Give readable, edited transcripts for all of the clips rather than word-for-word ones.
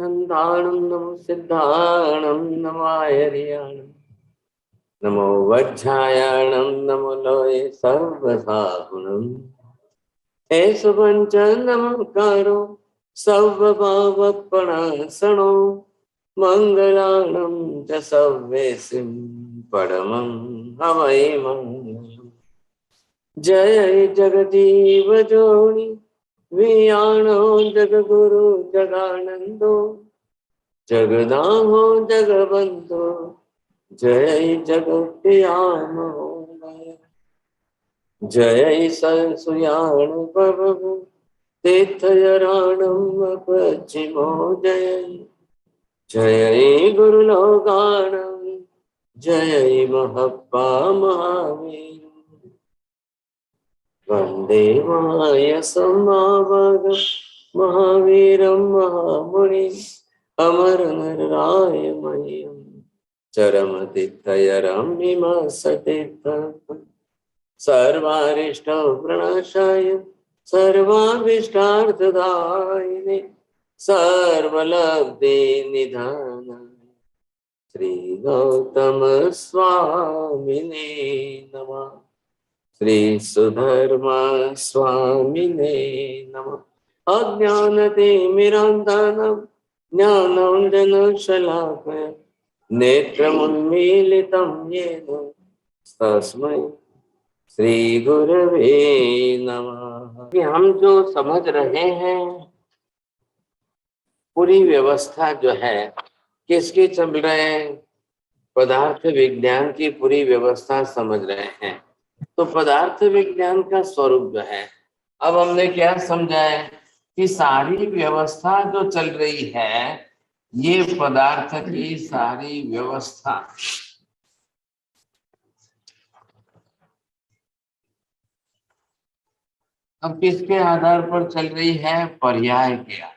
गन्धाणं नमो सिद्धाणं नमो आयर्याणं नमो वज्रायाणं नमो लोये सर्वसागुणम् एष पञ्च नमस्कारो सर्वभावपणासनो मङ्गलानं च सर्वेसिं परमं हवै मङ्गलम् जय जगदीव जोनि वियाणो जगगुरु जगानंदो जगदाहो जगबंधो जय जगत्याम जय संसुयाण प्रभु तीर्थयराणम पश्चिमो जय जय गुरुलोगाणम जय महप्पा महावीर वंदे माय समावग महावीरं महामुनि अमरनराय मह्यं चरमतिथयरं विमसतीर्थ सर्वारिष्ट प्रणाशाय सर्वाभीष्टार्थदायिने सर्वलब्धि निधानाय श्री गौतम स्वामिने नमः। श्री सुधर्मा स्वामिने नमः। अज्ञानतिमिरान्धनं ज्ञानाञ्जनशलाकया नेत्रमुन्मीलितं येन तस्मै श्री गुरवे नमः। हम जो समझ रहे हैं पूरी व्यवस्था जो है किसकी चल रहे हैं, पदार्थ विज्ञान की पूरी व्यवस्था समझ रहे हैं। तो पदार्थ विज्ञान का स्वरूप जो है, अब हमने क्या समझा है कि सारी व्यवस्था जो चल रही है ये पदार्थ की सारी व्यवस्था अब किसके आधार पर चल रही है, पर्याय के आधार।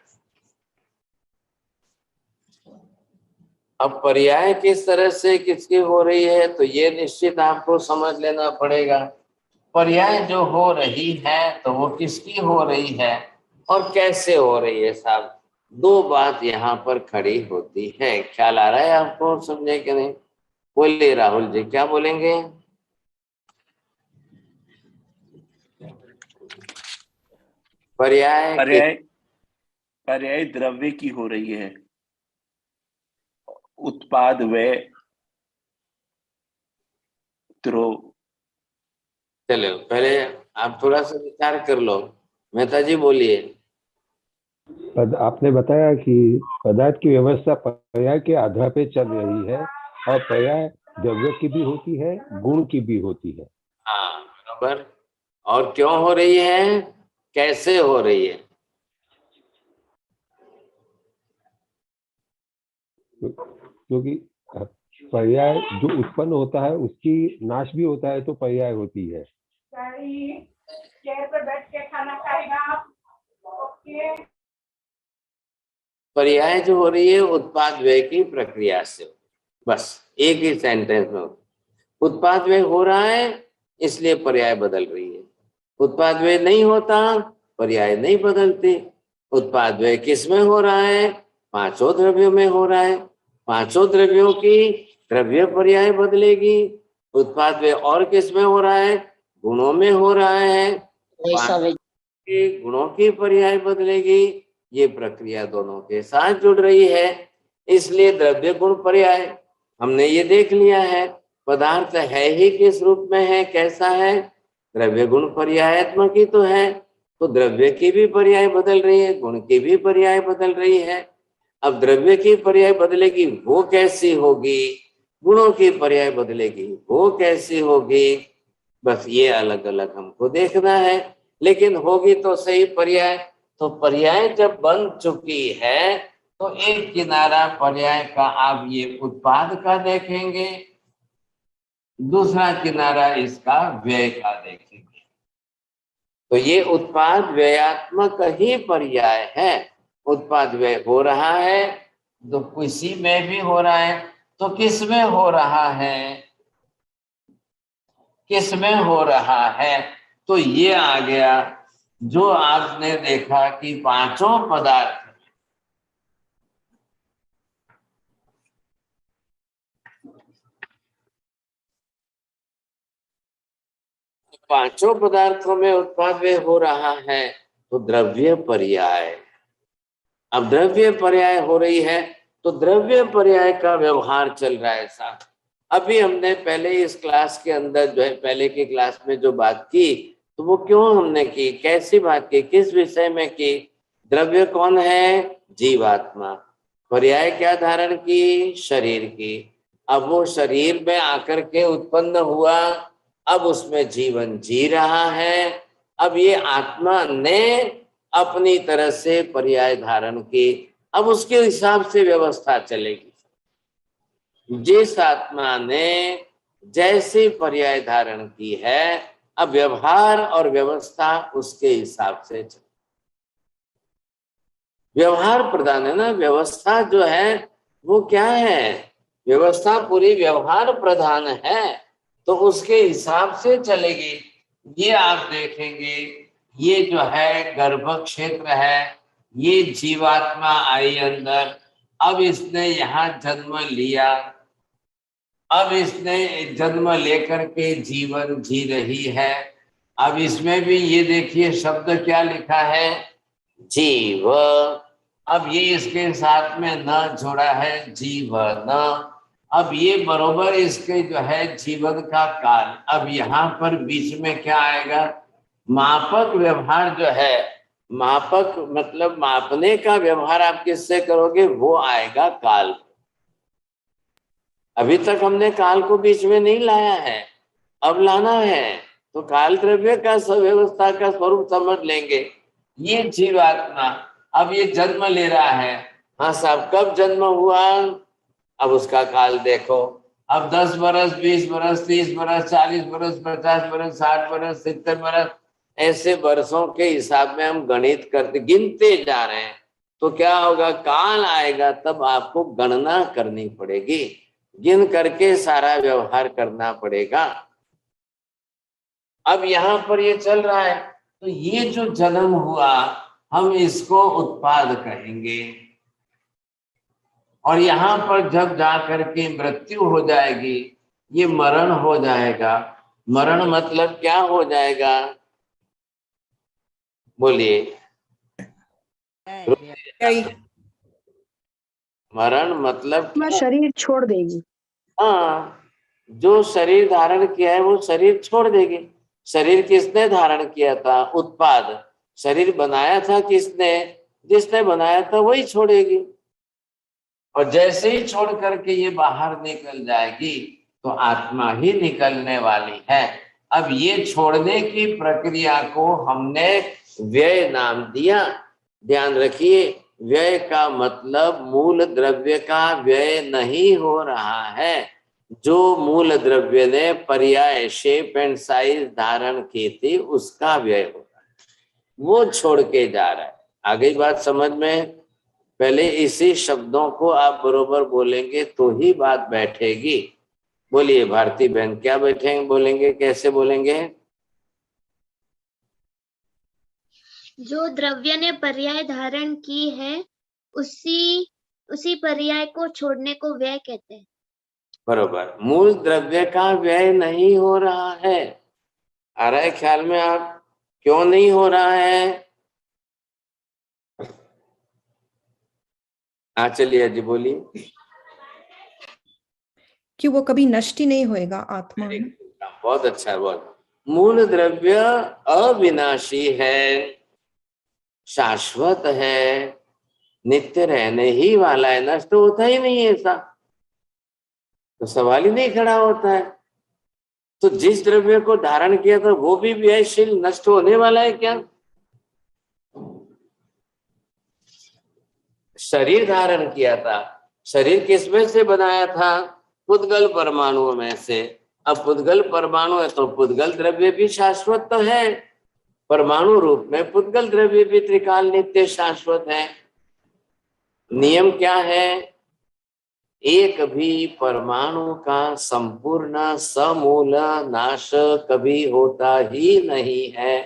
अब पर्याय किस तरह से किसकी हो रही है तो ये निश्चित आपको समझ लेना पड़ेगा। पर्याय जो हो रही है तो वो किसकी हो रही है और कैसे हो रही है साहब, दो बात यहाँ पर खड़ी होती है। ख्याल आ रहा है आपको, समझे कि नहीं? बोलिए राहुल जी, क्या बोलेंगे? पर्याय द्रव्य की हो रही है, उत्पाद व्यय द्रोह। चलो पहले आप थोड़ा सा विचार कर लो। मेहता जी बोलिए। आपने बताया कि पदार्थ की व्यवस्था पर्याय के आधार पे चल रही है और पर्याय द्रव्य की भी होती है, गुण की भी होती है। हाँ बराबर। और क्यों हो रही है, कैसे हो रही है? क्योंकि पर्याय जो उत्पन्न होता है उसकी नाश भी होता है तो पर्याय होती है। चेयर पर बैठ के खाना खाएगा आप? ओके। पर्याय जो हो रही है उत्पाद व्यय की प्रक्रिया से, बस एक ही सेंटेंस में उत्पाद व्यय हो रहा है इसलिए पर्याय बदल रही है। उत्पाद व्यय नहीं होता, पर्याय नहीं बदलती। उत्पाद व्यय किस में हो रहा है, पांचों द्रव्यों में हो रहा है। पांचों द्रव्यों की द्रव्य पर्याय बदलेगी। उत्पाद व्यय और किस में हो रहा है, गुणों में हो रहा है, गुणों की पर्याय बदलेगी। ये प्रक्रिया दोनों के साथ जुड़ रही है, इसलिए द्रव्य गुण पर्याय हमने ये देख लिया है। पदार्थ है ही किस रूप में है, कैसा है, द्रव्य गुण पर्यायात्मक ही तो है। तो द्रव्य की भी पर्याय बदल रही है, गुण की भी पर्याय बदल रही है। अब द्रव्य की पर्याय बदलेगी वो कैसी होगी, गुणों की पर्याय बदलेगी वो कैसी होगी, बस ये अलग अलग हमको देखना है। लेकिन होगी तो सही पर्याय। तो पर्याय जब बन चुकी है तो एक किनारा पर्याय का आप ये उत्पाद का देखेंगे, दूसरा किनारा इसका व्यय का देखेंगे। तो ये उत्पाद व्ययात्मक ही पर्याय है। उत्पाद व्यय हो रहा है तो किसी में भी हो रहा है, तो किस में हो रहा है, किस में हो रहा है, तो ये आ गया। जो आपने देखा कि पांचों पदार्थ पांचों पदार्थों में उत्पाद व्यय हो रहा है तो द्रव्य पर्याय। अब द्रव्य पर्याय हो रही है तो द्रव्य पर्याय का व्यवहार चल रहा है साथ। अभी हमने पहले इस क्लास के अंदर जो है, पहले की क्लास में जो बात की, तो वो क्यों हमने की, कैसी बात की, किस विषय में की? द्रव्य कौन है? जीवात्मा। पर्याय क्या धारण की? शरीर की। अब वो शरीर में आकर के उत्पन्न हुआ, अब उसमें जीवन जी रहा है। अब ये आत्मा ने अपनी तरह से पर्याय धारण की, अब उसके हिसाब से व्यवस्था चलेगी। जिस आत्मा ने जैसे पर्याय धारण की है, अब व्यवहार और व्यवस्था उसके हिसाब से चले। व्यवहार प्रधान है ना, व्यवस्था जो है वो क्या है? व्यवस्था पूरी व्यवहार प्रधान है, तो उसके हिसाब से चलेगी। ये आप देखेंगे, ये जो है गर्भ क्षेत्र है, ये जीवात्मा आई अंदर, अब इसने यहाँ जन्म लिया, अब इसने जन्म लेकर के जीवन जी रही है। अब इसमें भी ये देखिए शब्द क्या लिखा है? जीव। अब ये इसके साथ में न जोड़ा है, जीवन। अब ये बरोबर इसके जो है जीवन का काल। अब यहाँ पर बीच में क्या आएगा? मापक व्यवहार जो है, मापक मतलब मापने का व्यवहार आप किससे करोगे? वो आएगा काल। अभी तक हमने काल को बीच में नहीं लाया है, अब लाना है। तो काल द्रव्य का व्यवस्था का स्वरूप समझ लेंगे। ये जीवात्मा अब ये जन्म ले रहा है। हाँ साहब, कब जन्म हुआ? अब उसका काल देखो। अब 10 बरस, 20 बरस, 30 बरस, 40 बरस, 50 बरस, 60 बरस, 70 बरस, ऐसे वर्षों के हिसाब में हम गणित करते गिनते जा रहे हैं। तो क्या होगा? काल आएगा तब आपको गणना करनी पड़ेगी, गिन करके सारा व्यवहार करना पड़ेगा। अब यहाँ पर ये चल रहा है, तो ये जो जन्म हुआ हम इसको उत्पाद कहेंगे। और यहाँ पर जब जाकर के मृत्यु हो जाएगी, ये मरण हो जाएगा। मरण मतलब क्या हो जाएगा? बोलिए। मरण मतलब मैं शरीर छोड़ देगी। हाँ, जो शरीर धारण किया है वो शरीर छोड़ देगी। शरीर किसने धारण किया था? उत्पाद। शरीर बनाया था किसने? जिसने बनाया था वही छोड़ेगी। और जैसे ही छोड़ करके ये बाहर निकल जाएगी तो आत्मा ही निकलने वाली है। अब ये छोड़ने की प्रक्रिया को हमने व्यय नाम दिया। ध्यान रखिए, व्यय का मतलब मूल द्रव्य का व्यय नहीं हो रहा है। जो मूल द्रव्य ने पर्याय शेप एंड साइज धारण की थी उसका व्यय हो रहा है, वो छोड़ के जा रहा है। आगे बात समझ में? पहले इसी शब्दों को आप बरोबर बोलेंगे तो ही बात बैठेगी। बोलिए भारती बहन, क्या बैठेंगे, बोलेंगे कैसे बोलेंगे? जो द्रव्य ने पर्याय धारण की है उसी पर्याय को छोड़ने को व्यय कहते हैं। बरोबर, मूल द्रव्य का व्यय नहीं हो रहा है। आ रहा है ख्याल में? आप क्यों नहीं हो रहा है? चलिए जी बोलिए। कि वो कभी नष्ट ही नहीं होएगा, आत्मा है। बहुत अच्छा, बहुत। मूल द्रव्य अविनाशी है, शाश्वत है, नित्य रहने ही वाला है, नष्ट होता ही नहीं है। ऐसा तो सवाल ही नहीं खड़ा होता है। तो जिस द्रव्य को धारण किया था वो भी व्ययशील, नष्ट होने वाला है क्या? शरीर धारण किया था, शरीर किसमें से बनाया था? पुद्गल परमाणुओं में से। अब पुद्गल परमाणु है तो पुद्गल द्रव्य भी शाश्वत तो है, परमाणु रूप में पुद्गल द्रव्य भी त्रिकाल नित्य शाश्वत है। नियम क्या है? एक भी परमाणु का संपूर्ण समूल नाश कभी होता ही नहीं है।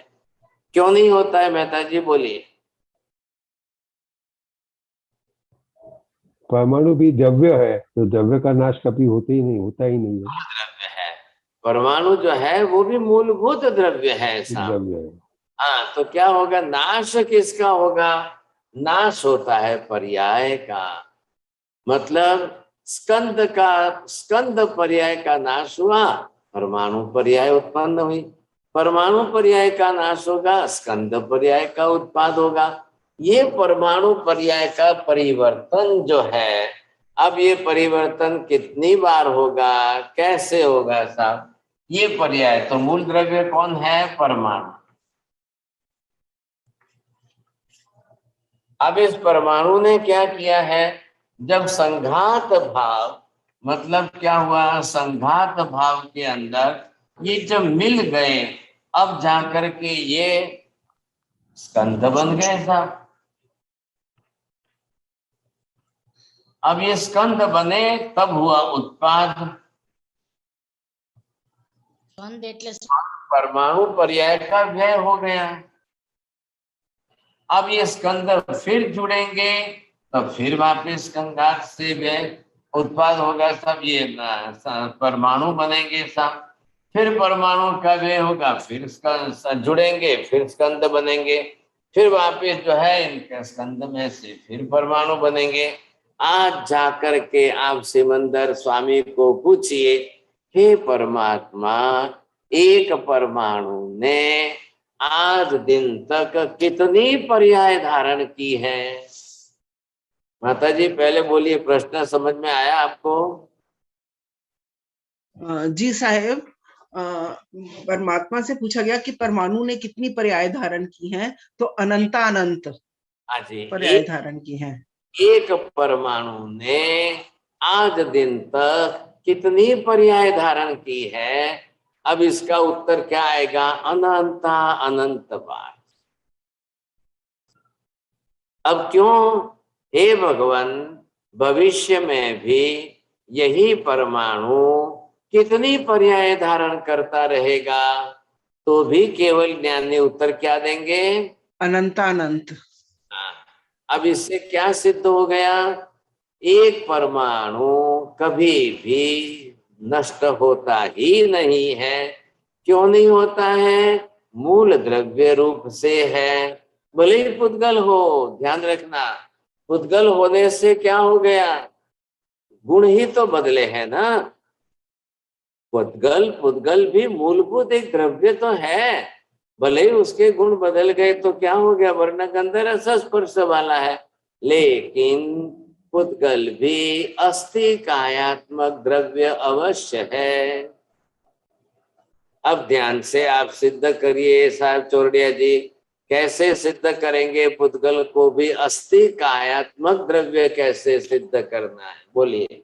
क्यों नहीं होता है मेहता जी, बोलिए। परमाणु भी द्रव्य है, तो द्रव्य का नाश कभी होता ही नहीं है। द्रव्य है परमाणु जो है वो भी मूलभूत द्रव्य है साहब। द्रव्य है। हाँ, तो क्या होगा, नाश किसका होगा? नाश होता है पर्याय का, मतलब स्कंद पर्याय का नाश हुआ, परमाणु पर्याय उत्पन्न हुई। परमाणु पर्याय का नाश होगा, स्कंद पर्याय का उत्पाद होगा। ये परमाणु पर्याय का परिवर्तन जो है, अब ये परिवर्तन कितनी बार होगा, कैसे होगा साहब? ये पर्याय तो मूल द्रव्य कौन है? परमाणु। अब इस परमाणु ने क्या किया है, जब संघात भाव, मतलब क्या हुआ, संघात भाव के अंदर ये जब मिल गए, अब जाकर के ये स्कंध बन गए साहब। अब ये स्कंध बने तब हुआ उत्पाद। परमाणु पर्याय का व्यय हो गया। अब ये स्कंद फिर जुड़ेंगे तो फिर वापिस स्कंधात से व्यय उत्पाद होगा, सब ये परमाणु बनेंगे सब। फिर परमाणु का व्यय होगा, फिर जुड़ेंगे, फिर स्कंद बनेंगे, फिर वापिस जो है इनके स्कंद में से फिर परमाणु बनेंगे। आज जाकर के आप सिमंदर स्वामी को पूछिए, हे परमात्मा, एक परमाणु ने आज दिन तक कितनी पर्याय धारण की है? माता जी पहले बोलिए, प्रश्न समझ में आया आपको? जी साहेब, परमात्मा से पूछा गया कि परमाणु ने कितनी पर्याय धारण की हैं, तो अनंत पर्याय धारण की हैं। एक परमाणु ने आज दिन तक कितनी पर्याय धारण की है? अब इसका उत्तर क्या आएगा? अनंत बार। अब क्यों? हे भगवान, भविष्य में भी यही परमाणु कितनी पर्याय धारण करता रहेगा, तो भी केवल ज्ञानी उत्तर क्या देंगे? अनंत। अब इससे क्या सिद्ध हो गया? एक परमाणु कभी भी नष्ट होता ही नहीं है। क्यों नहीं होता है? मूल द्रव्य रूप से है। भले ही पुद्गल हो, ध्यान रखना, पुद्गल होने से क्या हो गया? गुण ही तो बदले हैं ना। पुद्गल भी मूलभूत एक द्रव्य तो है, भले ही उसके गुण बदल गए तो क्या हो गया? वर्ण गंध रस स्पर्श वाला है, लेकिन पुद्गल भी अस्थि कायात्मक द्रव्य अवश्य है। अब ध्यान से आप सिद्ध करिए साहब चौरडिया जी, कैसे सिद्ध करेंगे? पुद्गल को भी अस्थि कायात्मक द्रव्य कैसे सिद्ध करना है, बोलिए।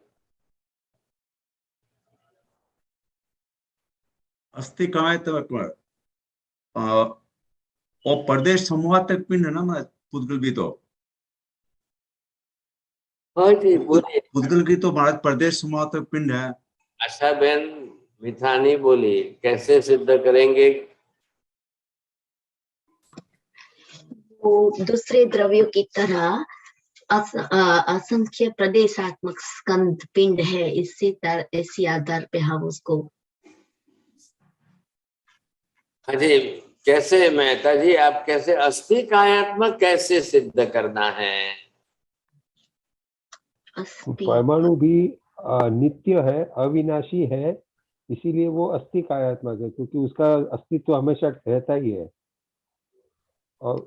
अस्थि कायात्मक और प्रदेश समूहात्मक पिंड है ना पुद्गल भी तो। हाँ जी बोलिए। पुद्गल की तो भारत प्रदेश समूहात्मक पिंड है। आशा बहन मिठानी बोली, कैसे सिद्ध करेंगे? वो दूसरे द्रव्यों की तरह असंख्य प्रदेशात्मक स्कंद पिंड है, इसी आधार पे हम उसको। हाँ जी, कैसे मेहता जी, आप कैसे अस्थि कायात्मक कैसे सिद्ध करना है? परमाणु भी नित्य है, अविनाशी है, इसीलिए वो अस्थि कायात्मक है, क्योंकि उसका अस्तित्व हमेशा रहता ही है। और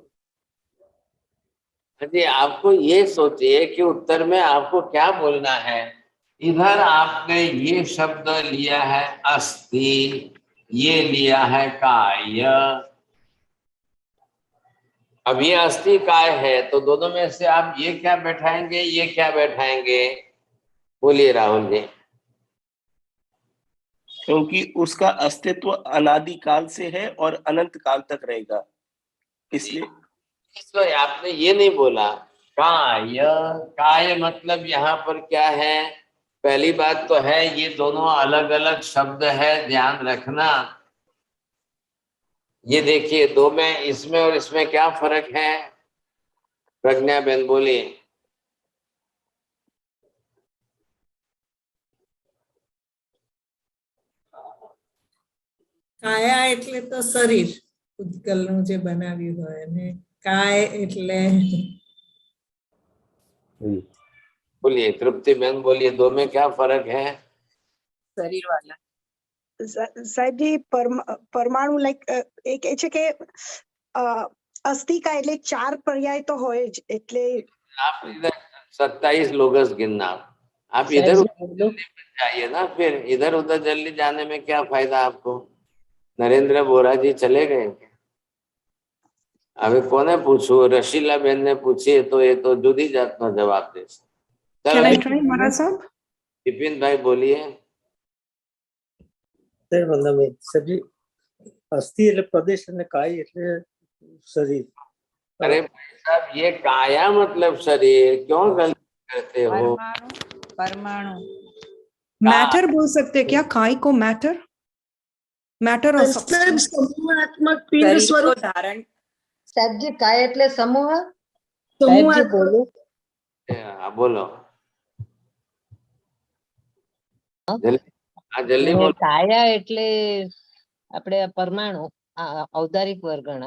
जी, आपको ये सोचिए कि उत्तर में आपको क्या बोलना है। इधर आपने ये शब्द लिया है अस्थि, ये लिया है काय। अब ये अस्थि काय है, तो दोनों में से आप ये क्या बैठाएंगे, ये क्या बैठाएंगे? बोलिए राहुल जी। क्योंकि उसका अस्तित्व अनादिकाल से है और अनंत काल तक रहेगा, इसलिए आपने ये नहीं बोला काय। काय मतलब यहाँ पर क्या है? पहली बात तो है ये दोनों अलग अलग शब्द है, ध्यान रखना। ये देखिए, दो में, इसमें और इसमें क्या फर्क है? प्रज्ञा बहन बोलिए। કાયા એટલે તો શરીર પૂતગલનું જે બનાવ્યું હોય અને काय એટલે बोलिए तृप्ति बहन, बोलिए दो में क्या फर्क है? શરીર વાળા સાહેબજી પરમાણુ લાઈક એ કહે છે કે અસ્થિકા એટલે 4 પર્યાય તો હોય જ, એટલે आप इधर 27 लोगस गिनना, आप इधर उधर जाइए ना, फिर इधर उधर जल्दी जाने में क्या फायदा आपको? नरेंद्र बोरा जी चले गए। अभी कोने पूछू? रशीला बहन ने पूछी तो ये तो जुदी जात नो जवाब दे। Can I try, महाराज साहब? विपिन भाई बोलिए। સબજી અસ્થિ એટલે પ્રદેશ અને કાય એટલે શરીર. अरे भाई साहब, ये काया मतलब शरीर, क्यों गलती करते हो? પરમાણુ मैटर बोल सकते हैं क्या? काय को मैटर, मैटर और સાહેબ સમૂહાત્મક પિંડ શરીર સ્વરૂપ. તો ધારણ સાહેબજી काय એટલે સમૂહ. સમૂહ સાહેબજી બોલો. हाँ बोलो, जल्दी बोलो। કાયા એટલે આપણે પરમાણુ ઔદારિક વર્ગણ.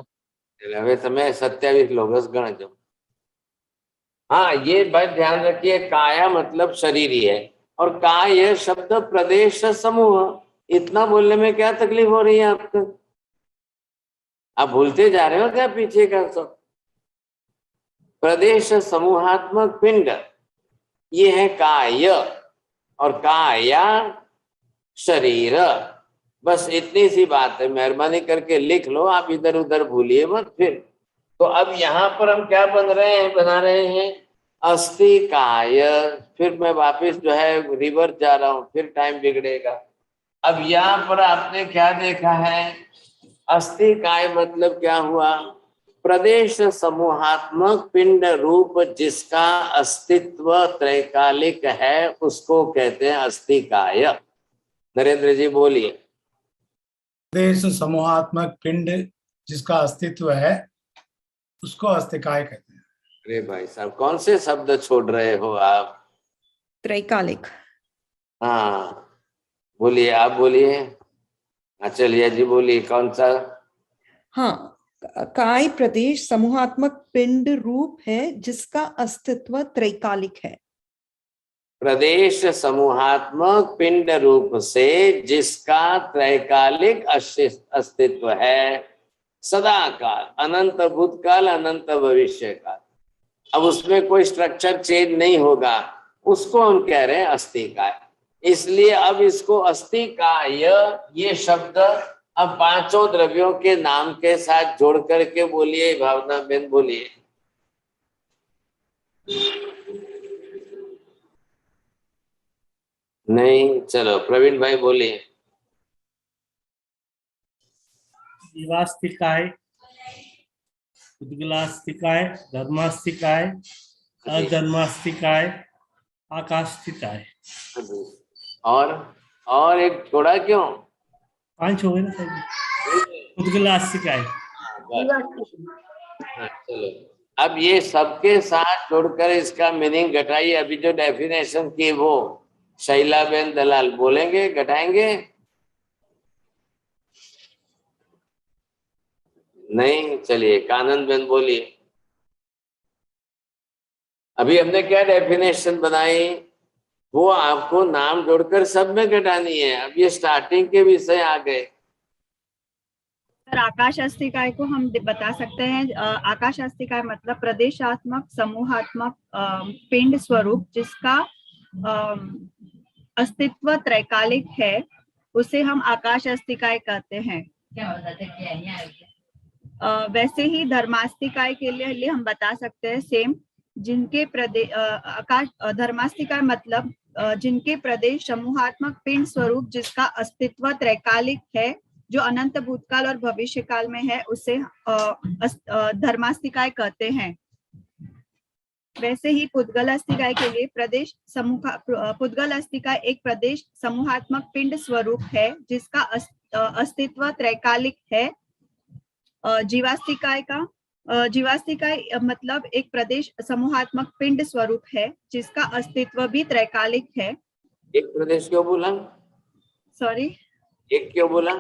હવે તમે 27 लोगस गणજો। हाँ, ये बात ध्यान रखिए, काया मतलब शरीर ही है, और काय शब्द प्रदेश समूह। इतना बोलने में क्या तकलीफ हो रही है आपको? आप भूलते जा रहे हो क्या पीछे का सब? प्रदेश समूहात्मक पिंड ये है काय, और काया शरीर। बस इतनी सी बात है, मेहरबानी करके लिख लो, आप इधर उधर भूलिए मत फिर। तो अब यहाँ पर हम क्या बना रहे हैं अस्थि काय। फिर मैं वापस जो है रिवर्स जा रहा हूँ, फिर टाइम बिगड़ेगा। अब यहाँ पर आपने क्या देखा है, अस्थि काय मतलब क्या हुआ? प्रदेश समूहात्मक पिंड रूप जिसका अस्तित्व त्रैकालिक है उसको कहते हैं अस्थि काय। नरेंद्र जी बोलिए। प्रदेश समूहात्मक पिंड जिसका अस्तित्व है उसको अस्तिकाय कहते हैं। अरे भाई साहब, कौन से शब्द छोड़ रहे हो आप? त्रैकालिक। हाँ बोलिए, आप बोलिए। चलिए जी बोलिए, कौन सा? हाँ, काय प्रदेश समूहात्मक पिंड रूप है जिसका अस्तित्व त्रैकालिक है। प्रदेश समूहात्मक पिंड रूप से जिसका त्रैकालिक अस्तित्व है, सदा काल, अनंत भूतकाल, अनंत भविष्य काल। अब उसमें कोई स्ट्रक्चर चेंज नहीं होगा, उसको हम कह रहे हैं अस्तिकाय। इसलिए अब इसको अस्तिकाय ये शब्द अब 5 द्रव्यों के नाम के साथ जोड़ करके बोलिए। भावना बेन बोलिए। नहीं, चलो प्रवीण भाई बोलिए। जीवास्तिकाय, उद्गलास्तिकाय, धर्मास्तिकाय, अधर्मास्तिकाय, आकाशस्तिकाय। और एक छोड़ा क्यों? 5 हो गए ना सर। उद्गलास्तिकाय। चलो अब ये सबके साथ जोड़कर इसका मीनिंग घटाइए। अभी जो डेफिनेशन की वो शैलाबेन दलाल बोलेंगे, घटाएंगे? नहीं, चलिए कानन बेन बोलिए। अभी हमने क्या डेफिनेशन बनाई, वो आपको नाम जोड़कर सब में घटानी है। अब ये स्टार्टिंग के विषय आ गए। सर आकाश अस्तिकाय को हम बता सकते हैं, आकाश अस्तिकाय मतलब प्रदेशात्मक समूहात्मक पिंड स्वरूप जिसका अस्तित्व त्रैकालिक है, उसे हम आकाश अस्तिकाय कहते हैं। वैसे ही धर्मास्तिकाय के लिए हम बता सकते हैं सेम, जिनके प्रदेश आकाश धर्मास्तिकाय मतलब जिनके प्रदेश समूहात्मक पिंड स्वरूप जिसका अस्तित्व त्रैकालिक है, जो अनंत भूतकाल और भविष्य काल में है, उसे धर्मास्तिकाय कहते हैं। वैसे ही पुद्गल अस्तिकाय के लिए पुद्गल अस्तिकाय एक प्रदेश समूहात्मक पिंड स्वरूप है जिसका अस्तित्व त्रैकालिक है। जीवास्तिकाय मतलब एक प्रदेश समूहात्मक पिंड स्वरूप है जिसका अस्तित्व भी त्रैकालिक है। एक प्रदेश क्यों बोला? सॉरी, एक क्यों बोला?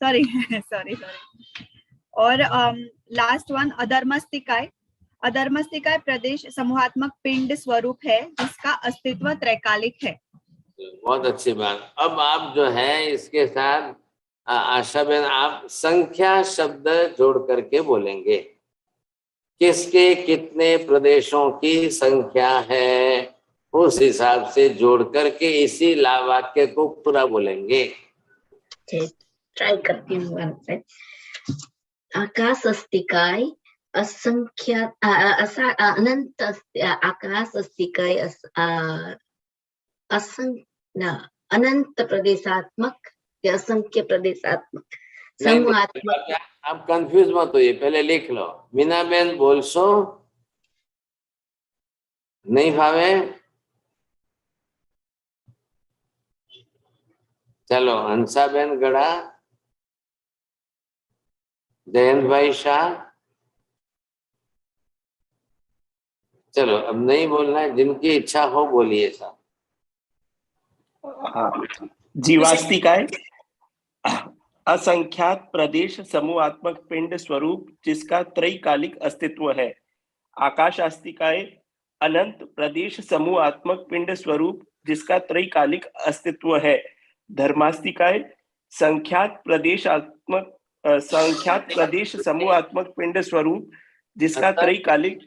सॉरी सॉरी और लास्ट वन अधर्मस्तिकाय। अधर्मस्तिकाय प्रदेश समूहात्मक पिंड स्वरूप है जिसका अस्तित्व त्रैकालिक है। बहुत अच्छी बात। अब आप जो है इसके साथ आशा बहन आप संख्या शब्द जोड़ करके बोलेंगे। किसके कितने प्रदेशों की संख्या है उस हिसाब से जोड़ करके इसी वाक्य को पूरा बोलेंगे। ट्राई करती हूँ। आकाश अस्तिकाय असंख्य अनंत आकाश अस्तिकाय अनंत प्रदेशात्मक या असंख्य प्रदेशात्मक समूहात्मक। आप कंफ्यूज मत होइए, पहले लिख लो। मीना बेन बोलसो नहीं भावे? चलो हंसा बेन गढ़ा, जयंत भाई शाह। चलो अब नहीं बोलना है, जिनकी इच्छा हो बोलिए साहब। हाँ, जीवास्तिकाय असंख्यात प्रदेश समूहात्मक पिंड स्वरूप जिसका त्रैकालिक अस्तित्व है। आकाशास्तिकाय अनंत प्रदेश समूहात्मक पिंड स्वरूप जिसका त्रैकालिक अस्तित्व है। धर्मास्तिकाय संख्यात प्रदेश समूहात्मक पिंड स्वरूप जिसका त्रैकालिक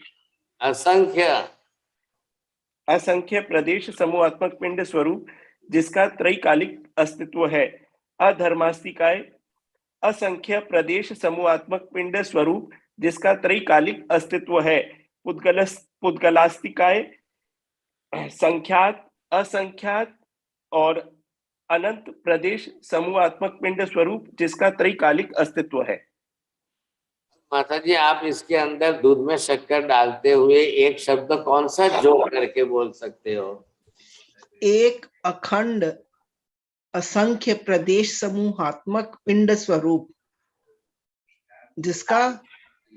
असंख्य प्रदेश समूहात्मक पिंड स्वरूप जिसका त्रैकालिक अस्तित्व है। अधर्मास्तिकाय असंख्य प्रदेश समूहात्मक पिंड स्वरूप जिसका त्रैकालिक अस्तित्व है। पुद्गलास्तिकाय संख्यात असंख्यात और अनंत प्रदेश समूहात्मक पिंड स्वरूप जिसका त्रैकालिक अस्तित्व है। माता जी आप इसके अंदर दूध में शक्कर डालते हुए एक शब्द कौन सा जोड़ करके बोल सकते हो? एक अखंड असंख्य प्रदेश समूहात्मक पिंड स्वरूप जिसका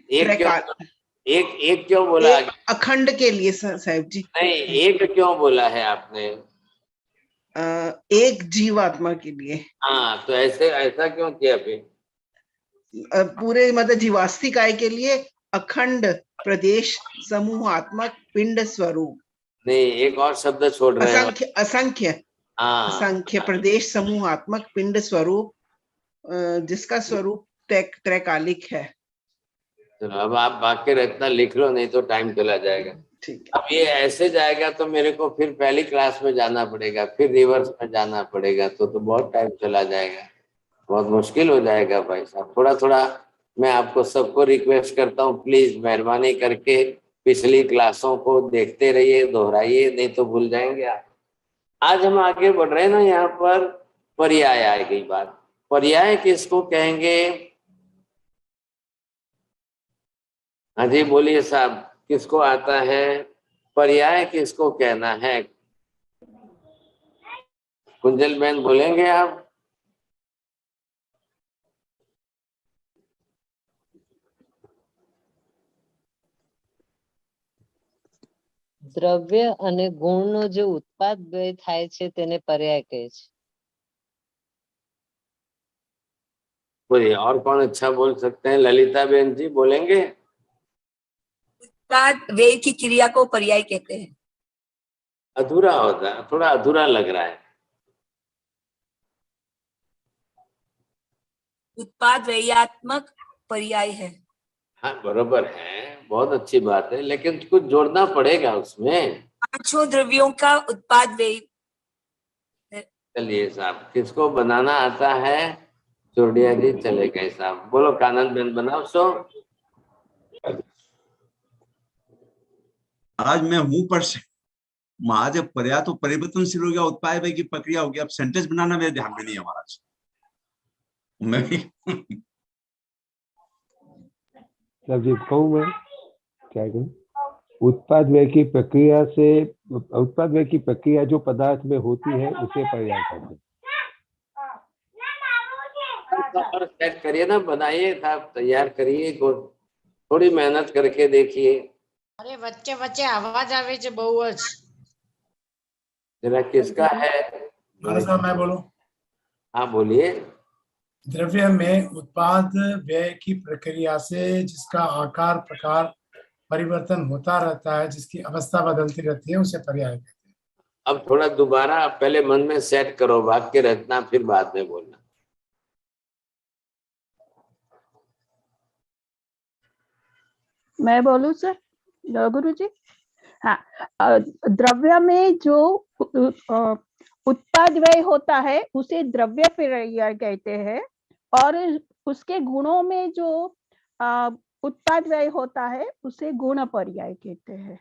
एक क्यों बोला? अखंड के लिए साहब जी नहीं, एक क्यों बोला है आपने? एक जीवात्मा के लिए। हाँ, तो ऐसा क्यों किया फिर? पूरे मतलब जीवास्तिकाय के लिए अखंड प्रदेश समूहात्मक पिंड स्वरूप। नहीं, एक और शब्द छोड़ रहे हैं। असंख्य प्रदेश समूहात्मक पिंड स्वरूप जिसका स्वरूप त्रैकालिक है। चलो अब आप वाक्य रचना लिख लो, नहीं तो टाइम चला जाएगा। ठीक। अब ये ऐसे जाएगा तो मेरे को फिर पहली क्लास में जाना पड़ेगा, फिर रिवर्स में जाना पड़ेगा, तो बहुत टाइम चला जाएगा, बहुत मुश्किल हो जाएगा भाई साहब। थोड़ा थोड़ा मैं आपको सबको रिक्वेस्ट करता हूँ, प्लीज मेहरबानी करके पिछली क्लासों को देखते रहिए, दोहराइए, नहीं तो भूल जाएंगे आप। आज हम आगे बढ़ रहे हैं ना, यहाँ पर पर्याय आ गई बात। पर्याय किसको कहेंगे? हाँ जी बोलिए साहब, किसको आता है? पर्याय किसको कहना है? कुंजल बहन बोलेंगे आप? દ્રવ્ય અને ગુણનો જે ઉત્પાદ વ્યય થાય છે તેને પર્યાય કહે છે। बोलिए, और कौन अच्छा बोल सकते हैं? ललिता बहन जी बोलेंगे? उत्पाद व्यय की क्रिया को पर्याय कहते हैं। अधूरा होता है, थोड़ा अधूरा लग रहा है। उत्पाद व्ययात्मक पर्याय है। हाँ बरोबर है, बहुत अच्छी बात है, लेकिन कुछ जोड़ना पड़ेगा उसमें। पांचों द्रव्यों का उत्पाद व्यय। चलिए साहब, किसको बनाना आता है? चोडिया जी चले गए साहब। बोलो कानन बहन बनाओ। सो आज मैं हूं पर से महाराज पर्याय तो परिवर्तनशील हो गया, उत्पाद की प्रक्रिया हो गया। अब सेंटेंस बनाना मेरे ध्यान में नहीं है महाराज। मैं भी कहूँ मैं क्या कहूँ? उत्पाद व्यय की प्रक्रिया से, उत्पाद व्यय की प्रक्रिया जो पदार्थ में होती है उसे पर्याय कहते हैं। सेट करिए ना, बनाइए साहब, तैयार करिए, थोड़ी मेहनत करके देखिए। अरे वच्चे वच्चे आवाज आवे छे बहु ज। जरा किसका है? मैं बोलूं? हाँ बोलिए। द्रव्य में उत्पाद व्यय की प्रक्रिया से जिसका आकार प्रकार परिवर्तन होता रहता है, जिसकी अवस्था बदलती रहती है, उसे पर्याय कहते हैं। अब थोड़ा दोबारा पहले मन में सेट करो वाक्य रचना, फिर बाद में बोलना। मैं बोलूं सर गुरु जी? हाँ, द्रव्य में जो उत्पाद व्यय होता है उसे द्रव्य पर्याय कहते हैं, और उसके गुणों में जो उत्पाद व्यय होता है उसे गुण पर्याय कहते हैं।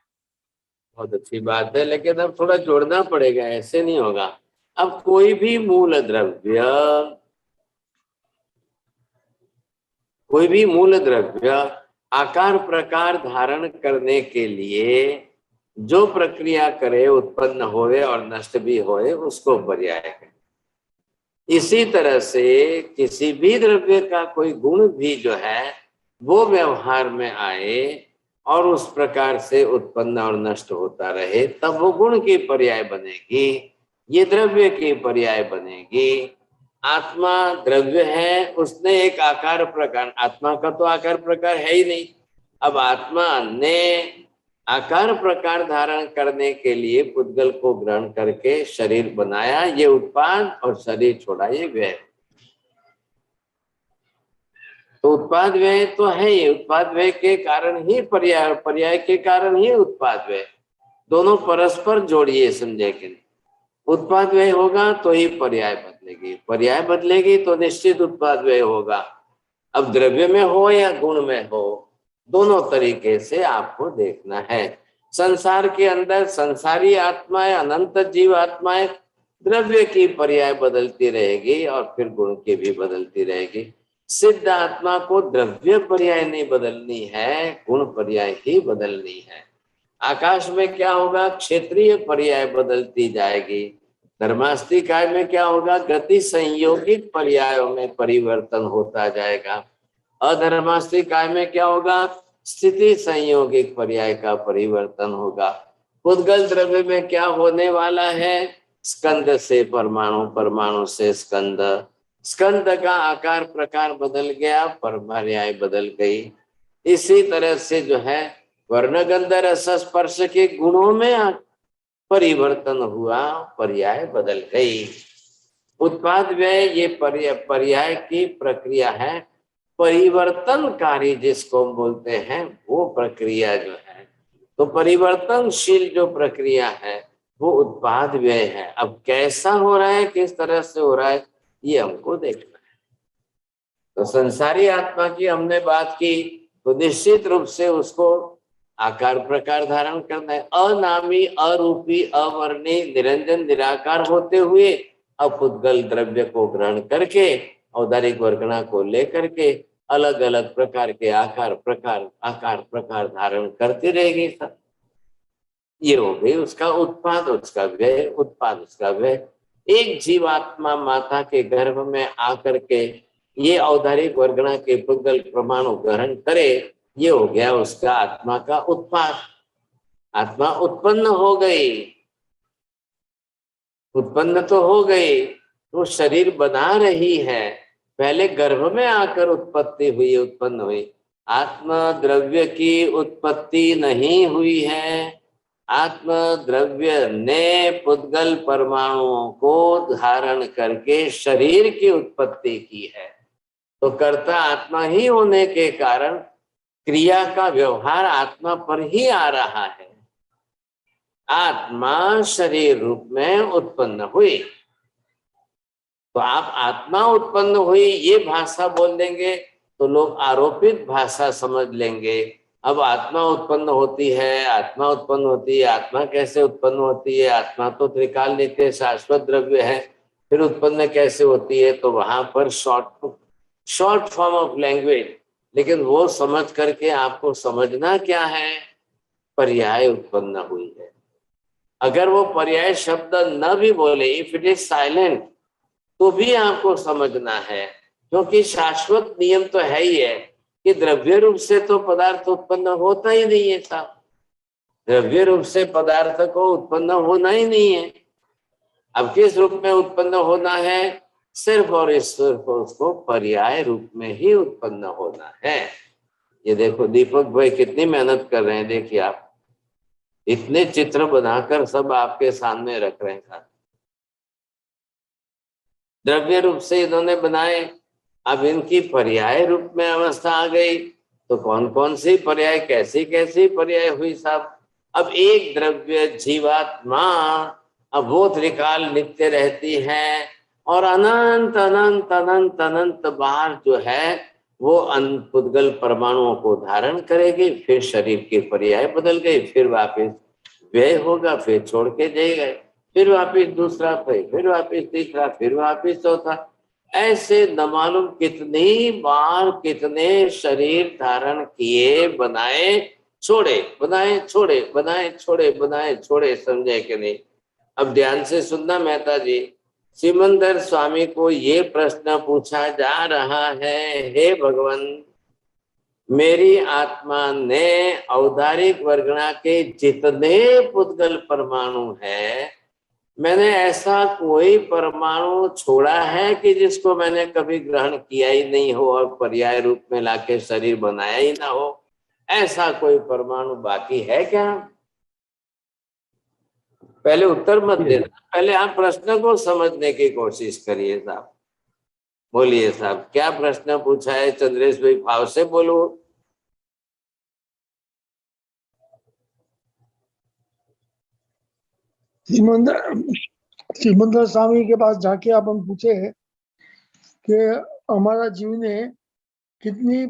बहुत अच्छी बात है, लेकिन अब थोड़ा जोड़ना पड़ेगा, ऐसे नहीं होगा। अब कोई भी मूल द्रव्य, कोई भी मूल द्रव्य आकार प्रकार धारण करने के लिए जो प्रक्रिया करे, उत्पन्न होए और नष्ट भी होए, उसको पर्याय है। इसी तरह से किसी भी द्रव्य का कोई गुण भी जो है वो व्यवहार में आए और उस प्रकार से उत्पन्न और नष्ट होता रहे, तब वो गुण की पर्याय बनेगी, ये द्रव्य की पर्याय बनेगी। आत्मा द्रव्य है, उसने एक आकार प्रकार, आत्मा का तो आकार प्रकार है ही नहीं। अब आत्मा ने आकार प्रकार धारण करने के लिए पुद्गल को ग्रहण करके शरीर बनाया, ये उत्पाद, और शरीर छोड़ा, ये व्यय। तो उत्पाद व्यय तो है ही, उत्पाद व्यय के कारण ही पर्याय, पर्याय के कारण ही उत्पाद व्यय, दोनों परस्पर जोड़िए, समझे कि नहीं? उत्पाद व्यय होगा तो ही पर्याय बदलेगी, पर्याय बदलेगी तो निश्चित उत्पाद व्यय होगा। अब द्रव्य में हो या गुण में हो, दोनों तरीके से आपको देखना है। संसार के अंदर संसारी आत्माएं, अनंत जीव आत्माएं, द्रव्य की पर्याय बदलती रहेगी और फिर गुण की भी बदलती रहेगी। सिद्ध आत्मा को द्रव्य पर्याय नहीं बदलनी है, गुण पर्याय ही बदलनी है। आकाश में क्या होगा? क्षेत्रीय पर्याय बदलती जाएगी। धर्मास्तिकाय में क्या होगा? गति संयोगिक पर्यायों में परिवर्तन होता जाएगा। अधर्मास्तिकाय में क्या होगा? स्थिति संयोगिक पर्याय का परिवर्तन होगा। पुद्गल द्रव्य में क्या होने वाला है? स्कंद से परमाणु, परमाणु से स्कंद, स्कंद का आकार प्रकार बदल गया, पर्याय बदल गई। इसी तरह से जो है वर्णगंध रस स्पर्श के गुणों में परिवर्तन हुआ, पर्याय बदल गई। उत्पाद व्यय ये पर्याय की प्रक्रिया है, परिवर्तनकारी जिसको बोलते हैं वो प्रक्रिया जो है। तो परिवर्तनशील जो प्रक्रिया है वो उत्पाद व्यय है। अब कैसा हो रहा है, किस तरह से हो रहा है, ये हमको देखना है। तो संसारी आत्मा की हमने बात की, तो निश्चित रूप से उसको आकार प्रकार धारण करना है। अनामी, अरूपी, अवर्णी, निरंजन, निराकार होते हुए अपुद्गल द्रव्य को ग्रहण करके औदारिक वर्गणा को लेकर के अलग अलग प्रकार के आकार प्रकार धारण करती रहेगी। सब ये हो गई उसका उत्पाद, उसका व्यय, उत्पाद उसका व्यय। एक जीवात्मा माता के गर्भ में आकर के ये औदारिक वर्गणा के पुद्गल परमाणु ग्रहण करे, ये हो गया उसका आत्मा का उत्पाद। आत्मा उत्पन्न हो गई, उत्पन्न तो हो गई, तो शरीर बना रही है। पहले गर्भ में आकर उत्पत्ति हुई, उत्पन्न हुई। आत्मा द्रव्य की उत्पत्ति नहीं हुई है। आत्म द्रव्य ने पुद्गल परमाणुओं को धारण करके शरीर की उत्पत्ति की है। तो कर्ता आत्मा ही होने के कारण क्रिया का व्यवहार आत्मा पर ही आ रहा है। आत्मा शरीर रूप में उत्पन्न हुई, तो आप आत्मा उत्पन्न हुई ये भाषा बोल देंगे तो लोग आरोपित भाषा समझ लेंगे। अब आत्मा उत्पन्न होती है, आत्मा उत्पन्न होती है, आत्मा कैसे उत्पन्न होती है? आत्मा तो त्रिकाल नित्य शाश्वत द्रव्य है, फिर उत्पन्न कैसे होती है? तो वहां पर शॉर्ट फॉर्म ऑफ लैंग्वेज, लेकिन वो समझ करके आपको समझना क्या है? पर्याय उत्पन्न हुई है। अगर वो पर्याय शब्द न भी बोले, इफ इट इज साइलेंट, तो भी आपको समझना है, क्योंकि शाश्वत नियम तो है ही है कि द्रव्य रूप से तो पदार्थ उत्पन्न होता ही नहीं है साहब। द्रव्य रूप से पदार्थ को उत्पन्न होना ही नहीं है। अब किस रूप में उत्पन्न होना है? सिर्फ और सिर्फ उसको पर्याय रूप में ही उत्पन्न होना है। ये देखो दीपक भाई कितनी मेहनत कर रहे हैं, देखिए आप इतने चित्र बनाकर सब आपके सामने रख रहे हैं। द्रव्य रूप से इन्होंने बनाए, अब इनकी पर्याय रूप में अवस्था आ गई तो कौन कौन सी पर्याय, कैसी कैसी पर्याय हुई साहब। अब एक द्रव्य जीवात्मा अब वो त्रिकाल नित्य रहती है और अनंत अनंत अनंत अनंत बार जो है वो पुद्गल परमाणुओं को धारण करेगी, फिर शरीर के पर्याय बदल गई, फिर वापिस व्यय होगा, फिर छोड़ के जाएगा, फिर वापिस दूसरा, फिर वापिस तीसरा, फिर वापिस चौथा, ऐसे न मालूम कितनी बार कितने शरीर धारण किए, बनाए छोड़े, बनाए छोड़े, बनाए छोड़े, बनाए छोड़े, समझे कि नहीं। अब ध्यान से सुनना मेहता जी, सिमंदर स्वामी को ये प्रश्न पूछा जा रहा है, हे भगवान मेरी आत्मा ने औदारिक वर्गणा के जितने पुद्गल परमाणु है, मैंने ऐसा कोई परमाणु छोड़ा है कि जिसको मैंने कभी ग्रहण किया ही नहीं हो और पर्याय रूप में लाके शरीर बनाया ही ना हो, ऐसा कोई परमाणु बाकी है क्या? पहले उत्तर मत देना, पहले आप प्रश्न को समझने की कोशिश करिए साहब। बोलिए साहब, क्या प्रश्न पूछा है? चंद्रेश भाई भाव से बोलो। सिमंदर स्वामी के पास जाके अपन पूछे कि हमारा जीव ने कितनी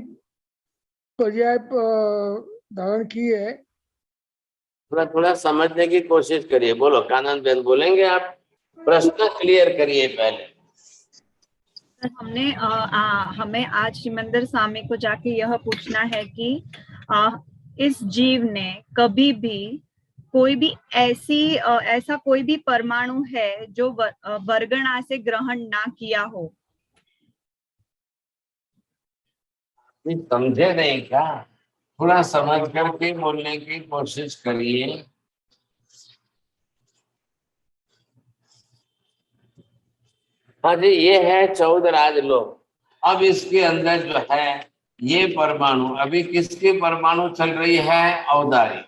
पर्याय धारण की है। थोड़ा थोड़ा समझने की कोशिश करिए। बोलो कानन बेन, बोलेंगे आप? प्रश्न क्लियर करिए पहले। हमें आज सिमंदर स्वामी को जाके यह पूछना है कि इस जीव ने कभी भी कोई भी ऐसा कोई भी परमाणु है जो वर्गणा से ग्रहण ना किया हो। समझे नहीं क्या? थोड़ा समझ करके बोलने की कोशिश करिए। हाँ जी, ये है 14 राजलोक। अब इसके अंदर जो है ये परमाणु, अभी किसके परमाणु चल रही है? औदारिक।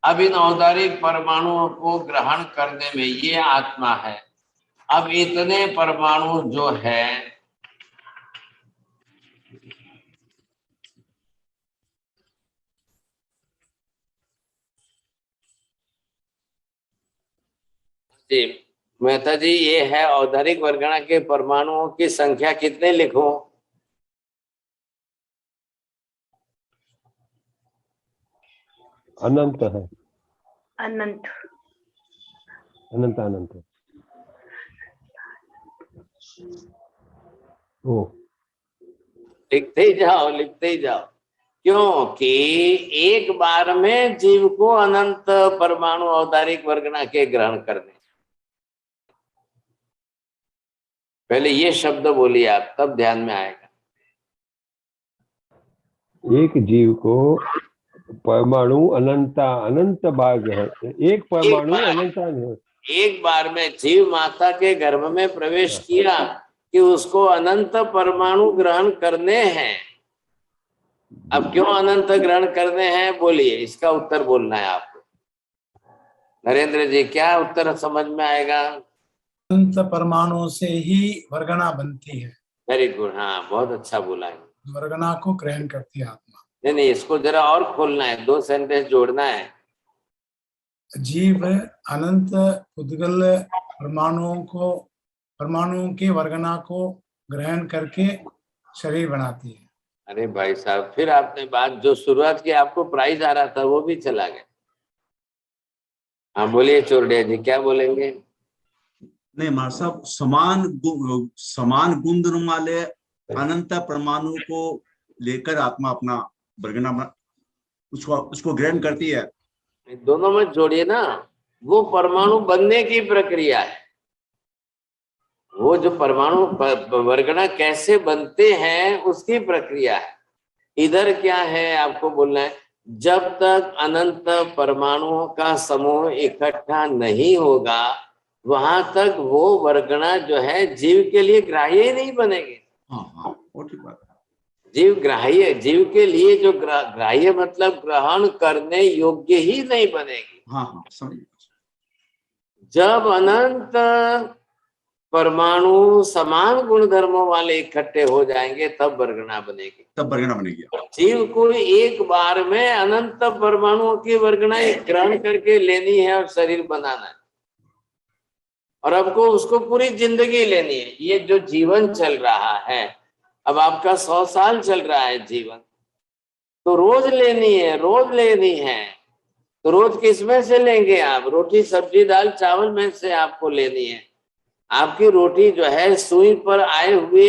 अब इन औदारिक परमाणुओं को ग्रहण करने में ये आत्मा है। अब इतने परमाणु जो है जी मेहता जी, ये है औदारिक वर्गणा के परमाणुओं की संख्या कितने लिखूं? अनंत है। अनंत अनंत अनंत। ओ लिखते ही जाओ, लिखते ही जाओ, क्योंकि एक बार में जीव को अनंत परमाणु औदारिक वर्गणा के ग्रहण करने। पहले ये शब्द बोलिए आप, तब ध्यान में आएगा। एक जीव को परमाणु अनंत भाग है। एक परमाणु अनंत। एक बार में जीव माता के गर्भ में प्रवेश किया कि उसको अनंत परमाणु ग्रहण करने हैं। अब क्यों अनंत ग्रहण करने हैं, बोलिए, इसका उत्तर बोलना है आपको। नरेंद्र जी, क्या उत्तर समझ में आएगा? अनंत परमाणुओं से ही वर्गणा बनती है। वेरी गुड, हाँ बहुत अच्छा बोला है। वर्गणा को ग्रहण करती है आत्मा। नहीं, इसको जरा और खोलना है, 2 सेंटेंस जोड़ना है। जीव अनंत उद्गल परमाणुओं के वर्गणा को ग्रहण करके शरीर बनाती है। अरे भाई साहब, फिर आपने बात जो शुरुआत की, आपको प्राइज आ रहा था वो भी चला गया। हाँ बोलिए चोरडिया जी, क्या बोलेंगे? नहीं महाराज साहब, समान गुण वाले अनंत परमाणु को लेकर आत्मा अपना वर्गणा उसको ग्रहण करती है। दोनों में जोड़िए ना, वो परमाणु बनने की प्रक्रिया है। वो जो परमाणु वर्गणा कैसे बनते हैं उसकी प्रक्रिया है। इधर क्या है आपको बोलना है, जब तक अनंत परमाणुओं का समूह इकट्ठा नहीं होगा वहां तक वो वर्गणा जो है जीव के लिए ग्राह्य ही नहीं बनेगी। हाँ, वो ठीक बात है। जीव ग्राह्य, जीव के लिए जो ग्राह्य मतलब ग्रहण करने योग्य ही नहीं बनेगी। हाँ, समझ। जब अनंत परमाणु समान गुण धर्मों वाले इकट्ठे हो जाएंगे तब वर्गणा बनेगी। तब वर्गणा बनेगी। जीव को एक बार में अनंत परमाणुओं की वर्गणा ग्रहण करके लेनी है और शरीर बनाना है, और आपको उसको पूरी जिंदगी लेनी है। ये जो जीवन चल रहा है, अब आपका 100 साल चल रहा है जीवन, तो रोज लेनी है, रोज लेनी है। तो रोज किस में से लेंगे आप? रोटी सब्जी दाल चावल में से आपको लेनी है। आपकी रोटी जो है सुई पर आए हुए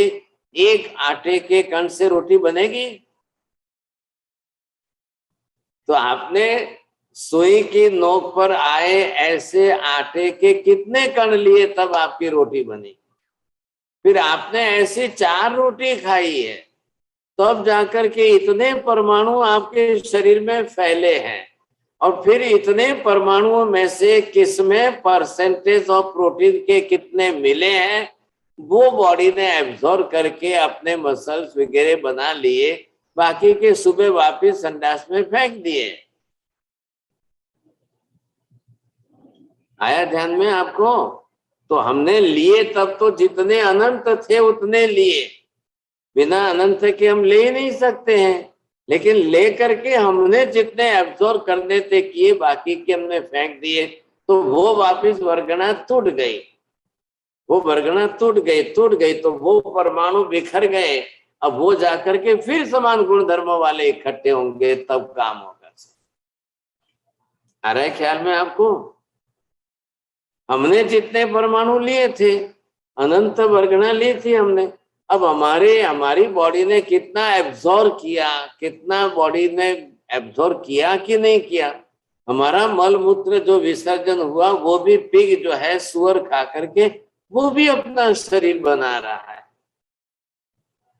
एक आटे के कण से रोटी बनेगी? तो आपने सुई की नोक पर आए ऐसे आटे के कितने कण लिए तब आपकी रोटी बनी? फिर आपने ऐसी 4 रोटी खाई है तब जाकर के इतने परमाणु आपके शरीर में फैले हैं, और फिर इतने परमाणुओं में से किसमें परसेंटेज ऑफ प्रोटीन के कितने मिले हैं वो बॉडी ने एब्जॉर्ब करके अपने मसल्स वगैरह बना लिए, बाकी के सुबह वापस संडास में फेंक दिए। आया ध्यान में आपको? तो हमने लिए तब तो जितने अनंत थे उतने लिए, बिना अनंत के हम ले ही नहीं सकते हैं। लेकिन ले करके हमने जितने एब्जॉर्ब करने थे किए, बाकी के हमने फेंक दिए, तो वो वापस वर्गणा टूट गई। वो वर्गणा टूट गई तो वो परमाणु बिखर गए। अब वो जाकर के फिर समान गुण धर्म वाले इकट्ठे होंगे तब काम होगा। आ रहा है ख्याल में आपको? हमने जितने परमाणु लिए थे, अनंत वर्गणा ली थी हमने, अब हमारी बॉडी ने कितना एब्जॉर्ब किया, कितना बॉडी ने एब्जॉर्ब किया कि नहीं किया? हमारा मल मूत्र जो विसर्जन हुआ वो भी पिग जो है सुअर खा करके वो भी अपना शरीर बना रहा है,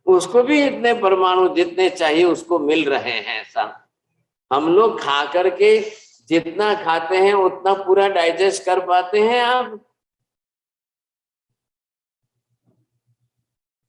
उसको भी इतने परमाणु जितने चाहिए उसको मिल रहे हैं। ऐसा हम लोग खा करके जितना खाते हैं उतना पूरा डाइजेस्ट कर पाते हैं आप?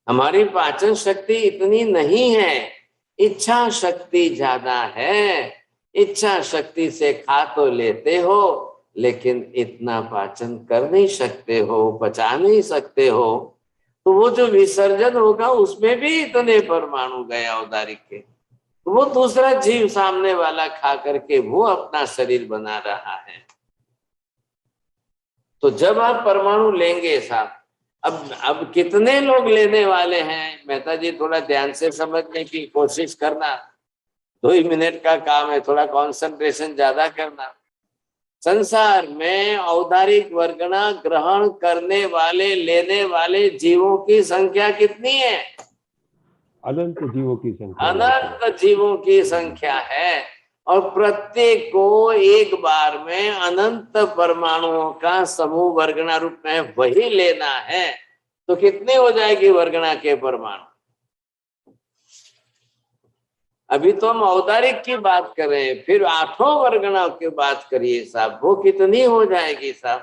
हमारी पाचन शक्ति इतनी नहीं है, इच्छा शक्ति ज्यादा है। इच्छा शक्ति से खा तो लेते हो लेकिन इतना पाचन कर नहीं सकते हो, पचा नहीं सकते हो, तो वो जो विसर्जन होगा उसमें भी इतने परमाणु गए औदारिक के, तो वो दूसरा जीव सामने वाला खा करके वो अपना शरीर बना रहा है। तो जब आप परमाणु लेंगे साहब, अब कितने लोग लेने वाले हैं? मेहता जी थोड़ा ध्यान से समझने की कोशिश करना, 2 ही मिनट का काम है, थोड़ा कंसंट्रेशन ज्यादा करना। संसार में औदारिक वर्गणा ग्रहण करने वाले लेने वाले जीवों की संख्या कितनी है? अनंत जीवों की संख्या, अनंत जीवों की संख्या है, और प्रत्येक को एक बार में अनंत परमाणुओं का समूह वर्गणा रूप में वही लेना है। तो कितने हो जाएगी वर्गणा के परमाणु? अभी तो हम औदारिक की बात कर रहे हैं, फिर 8 वर्गणा की बात करिए साहब, वो कितनी हो जाएगी साहब?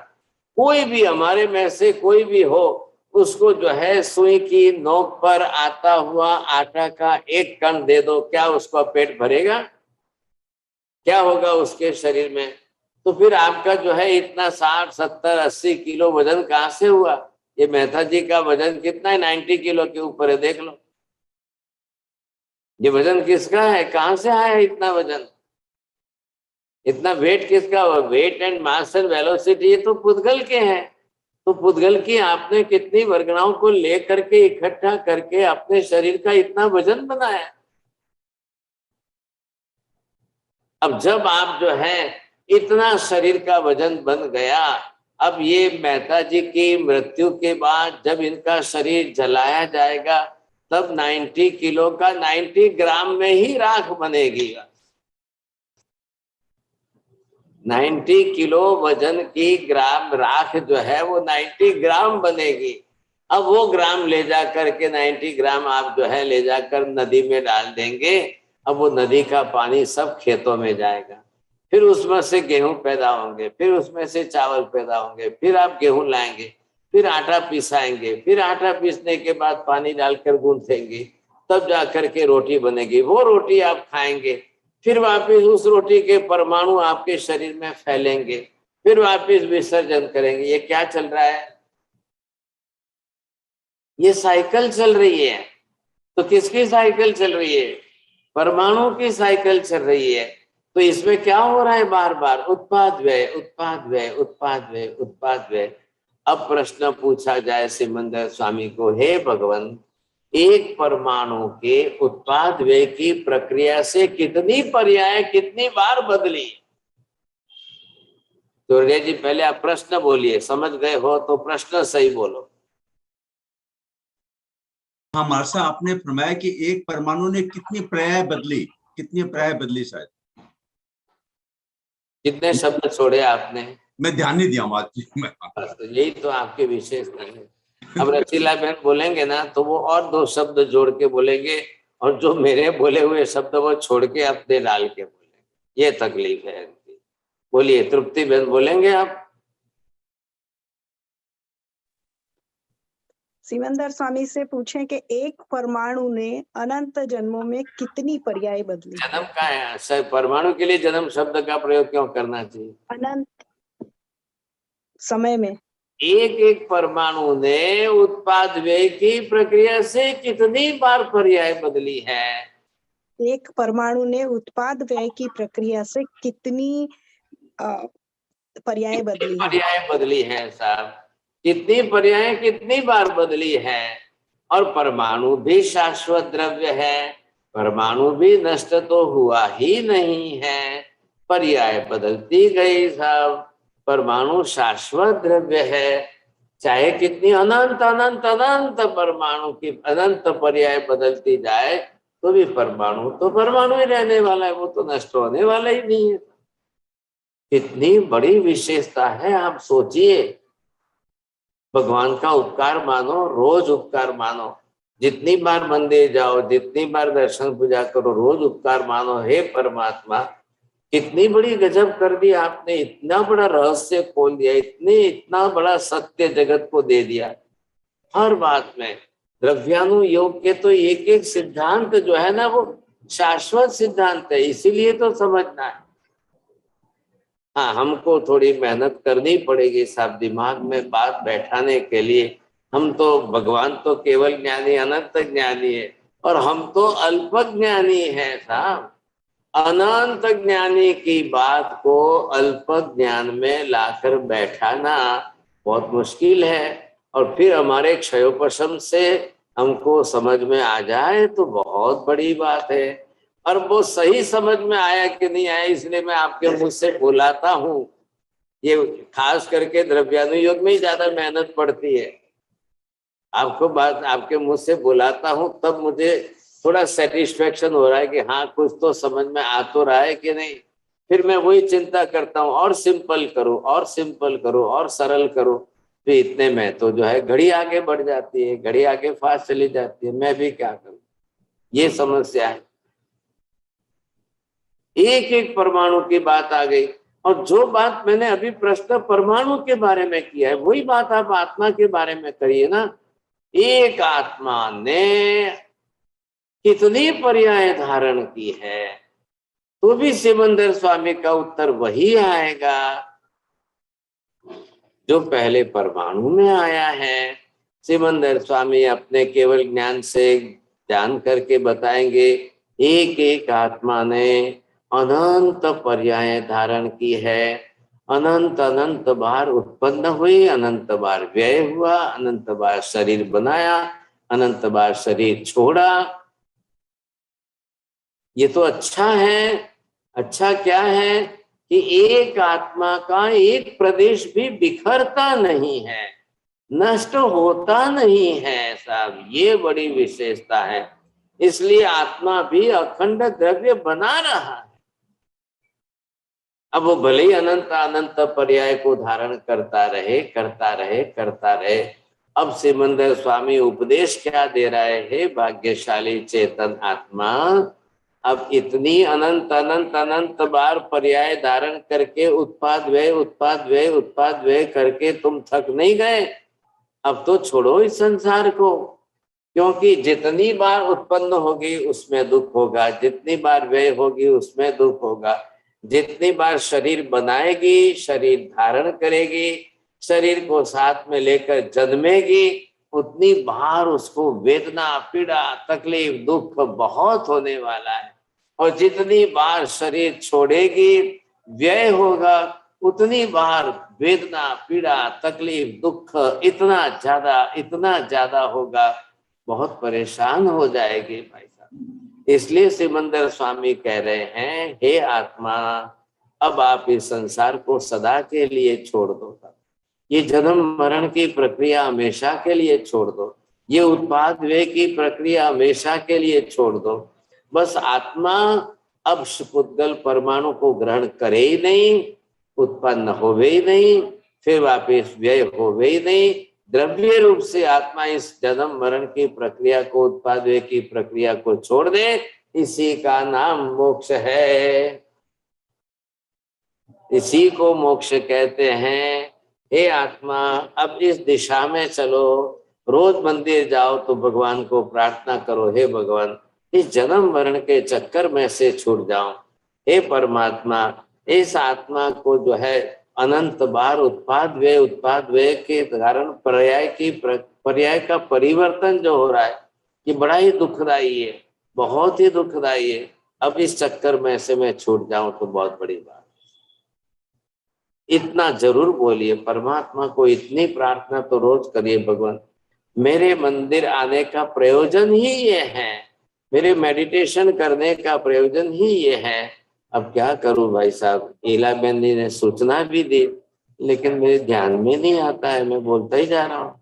कोई भी हमारे में से कोई भी हो, उसको जो है सुई की नोक पर आता हुआ आटा का एक कण दे दो, क्या उसका पेट भरेगा? क्या होगा उसके शरीर में? तो फिर आपका जो है इतना 60, 70, 80 किलो वजन कहाँ से हुआ? ये मेहता जी का वजन कितना है? 90 किलो के ऊपर है, देख लो। ये वजन किसका है? कहाँ से आया इतना वजन? इतना वेट किसका? Weight and mass and velocity ये तो पुद्गल के हैं। तो पुद्गल की आपने कितनी वर्गणाओं को ले करके इकट्ठा करके अपने शरीर का इतना वजन बनाया। अब जब आप जो है इतना शरीर का वजन बन गया, अब ये मेहता जी की मृत्यु के बाद जब इनका शरीर जलाया जाएगा तब 90 किलो का 90 ग्राम में ही राख बनेगी। 90 किलो वजन की ग्राम राख जो है वो 90 ग्राम बनेगी। अब वो ग्राम ले जा करके 90 ग्राम आप जो है ले जाकर नदी में डाल देंगे। अब वो नदी का पानी सब खेतों में जाएगा, फिर उसमें से गेहूं पैदा होंगे, फिर उसमें से चावल पैदा होंगे, फिर आप गेहूं लाएंगे, फिर आटा पिसाएंगे, फिर आटा पीसने के बाद पानी डालकर गूंथेंगे, तब जाकर के रोटी बनेगी। वो रोटी आप खाएंगे, फिर वापस उस रोटी के परमाणु आपके शरीर में फैलेंगे, फिर वापस विसर्जन करेंगे। ये क्या चल रहा है? ये साइकिल चल रही है। तो किसकी साइकिल चल रही है? परमाणु की साइकिल चल रही है। तो इसमें क्या हो रहा है? बार बार उत्पाद व्यय, उत्पाद व्यय, उत्पाद व्यय, उत्पाद व्यय। अब प्रश्न पूछा जाए सिमंदर स्वामी को, हे भगवान, एक परमाणु के उत्पाद व्यय की प्रक्रिया से कितनी पर्याय, कितनी बार बदली? सूर्य जी पहले आप प्रश्न बोलिए, समझ गए हो तो प्रश्न सही बोलो। हाँ मार्सा, आपने फरमाया कि एक परमाणु ने कितनी पर्याय बदली, कितनी पर्याय बदली? शायद कितने शब्द छोड़े आपने? मैं ध्यान नहीं दिया आज। तो यही तो आपकी विशेषता है। अब रसीला बहन बोलेंगे ना तो वो और 2 शब्द जोड़ के बोलेंगे, और जो मेरे बोले हुए शब्द वो छोड़ के अपने डाल के बोलेंगे। ये तकलीफ है इनकी। बोलिए तृप्ति बहन, बोलेंगे आप? सिमंदर स्वामी से पूछें कि एक परमाणु ने अनंत जन्मों में कितनी पर्याय बदली? जन्म का है, परमाणु के लिए जन्म शब्द का प्रयोग क्यों करना चाहिए? अनंत समय में एक एक परमाणु ने उत्पाद व्यय की प्रक्रिया से कितनी बार पर्याय बदली है? एक परमाणु ने उत्पाद व्यय की प्रक्रिया से कितनी पर्याय बदली है? पर्याय बदली है साहब, कितनी पर्याय, कितनी बार बदली है। और परमाणु भी शाश्वत द्रव्य है, परमाणु भी नष्ट तो हुआ ही नहीं है, पर्याय बदलती गई साहब। परमाणु शाश्वत द्रव्य है, चाहे कितनी अनंत अनंत अनंत परमाणु की अनंत पर्याय बदलती जाए तो भी परमाणु तो परमाणु ही रहने वाला है, वो तो नष्ट होने वाला ही नहीं है। कितनी बड़ी विशेषता है, आप सोचिए। भगवान का उपकार मानो, रोज उपकार मानो, जितनी बार मंदिर जाओ, जितनी बार दर्शन पूजा करो, रोज उपकार मानो। हे परमात्मा, कितनी बड़ी गजब कर दी आपने, इतना बड़ा रहस्य खोल दिया, इतना बड़ा सत्य जगत को दे दिया। हर बात में द्रव्यानुयोग के तो एक एक सिद्धांत जो है ना वो शाश्वत सिद्धांत है, इसीलिए तो समझना है। हाँ, हमको थोड़ी मेहनत करनी पड़ेगी साहब दिमाग में बात बैठाने के लिए। हम तो, भगवान तो केवल ज्ञानी अनंत ज्ञानी है और हम तो अल्प ज्ञानी है साहब। अनंत ज्ञानी की बात को अल्प ज्ञान में लाकर बैठाना बहुत मुश्किल है, और फिर हमारे क्षयोपशम से हमको समझ में आ जाए तो बहुत बड़ी बात है। और वो सही समझ में आया कि नहीं आया, इसलिए मैं आपके मुझ से बुलाता हूँ। ये खास करके द्रव्यानुयोग में ही ज्यादा मेहनत पड़ती है। आपको बात आपके मुझ से बुलाता हूँ तब मुझे थोड़ा सेटिस्फेक्शन हो रहा है कि हाँ कुछ तो समझ में आ तो रहा है कि नहीं। फिर मैं वही चिंता करता हूँ, और सिंपल करो, और सिंपल करो, और सरल करो। तो इतने में तो जो है घड़ी आगे बढ़ जाती है, घड़ी आगे फास्ट चली जाती है। मैं भी क्या करूं, ये समस्या है। एक एक परमाणु की बात आ गई, और जो बात मैंने अभी प्रश्न परमाणु के बारे में किया है वही बात आप आत्मा के बारे में करिए ना। एक आत्मा ने कितनी पर्याय धारण की है, तो भी सिमंदर स्वामी का उत्तर वही आएगा जो पहले परमाणु में आया है। सिमंदर स्वामी अपने केवल ज्ञान से जान करके बताएंगे, एक एक आत्मा ने अनंत पर्याय धारण की है, अनंत अनंत बार उत्पन्न हुई, अनंत बार व्यय हुआ, अनंत बार शरीर बनाया, अनंत बार शरीर छोड़ा। ये तो अच्छा है। अच्छा क्या है कि एक आत्मा का एक प्रदेश भी बिखरता नहीं है, नष्ट होता नहीं है साहब। ये बड़ी विशेषता है। इसलिए आत्मा भी अखंड द्रव्य बना रहा है। अब वो भले ही अनंत अनंत पर्याय को धारण करता रहे, करता रहे, करता रहे। अब सिमंदर स्वामी उपदेश क्या दे रहा है, हे भाग्यशाली चेतन आत्मा, अब इतनी अनंत अनंत अनंत बार पर्याय धारण करके उत्पाद व्यय करके तुम थक नहीं गए? अब तो छोड़ो इस संसार को, क्योंकि जितनी बार उत्पन्न होगी उसमें दुख होगा, जितनी बार व्यय होगी उसमें दुख होगा, जितनी बार शरीर बनाएगी, शरीर धारण करेगी, शरीर को साथ में लेकर जन्मेगी, उतनी बार उसको वेदना, पीड़ा, तकलीफ, दुख बहुत होने वाला है। और जितनी बार शरीर छोड़ेगी, व्यय होगा, उतनी बार वेदना, पीड़ा, तकलीफ, दुख इतना ज्यादा होगा, बहुत परेशान हो जाएगी भाई साहब। इसलिए सिमंदर स्वामी कह रहे हैं, हे आत्मा, अब आप इस संसार को सदा के लिए छोड़ दो, ये जन्म मरण की प्रक्रिया हमेशा के लिए छोड़ दो, ये उत्पाद व्यय की प्रक्रिया हमेशा के लिए छोड़ दो। बस आत्मा अब पुद्गल परमाणु को ग्रहण करे ही नहीं, उत्पन्न होवे ही नहीं, फिर वापिस व्यय होवे ही नहीं, द्रव्य रूप से आत्मा इस जन्म मरण की प्रक्रिया को, उत्पाद व्यय की प्रक्रिया को छोड़ दे, इसी का नाम मोक्ष है, इसी को मोक्ष कहते हैं। हे आत्मा, अब इस दिशा में चलो, रोज मंदिर जाओ तो भगवान को प्रार्थना करो, हे भगवान इस जन्म मरण के चक्कर में से छूट जाओ, हे परमात्मा इस आत्मा को जो है अनंत बार उत्पाद व्यय के कारण पर्याय का परिवर्तन जो हो रहा है, ये बड़ा ही दुखदाई है, बहुत ही दुखदाई है। अब इस चक्कर में से मैं छूट जाऊं तो बहुत बड़ी बात। इतना जरूर बोलिए, परमात्मा को इतनी प्रार्थना तो रोज करिए, भगवान मेरे मंदिर आने का प्रयोजन ही ये है, मेरे मेडिटेशन करने का प्रयोजन ही ये है। अब क्या करूं भाई साहब, ईला बहन ने सूचना भी दी, लेकिन मेरे ध्यान में नहीं आता है, मैं बोलता ही जा रहा हूँ,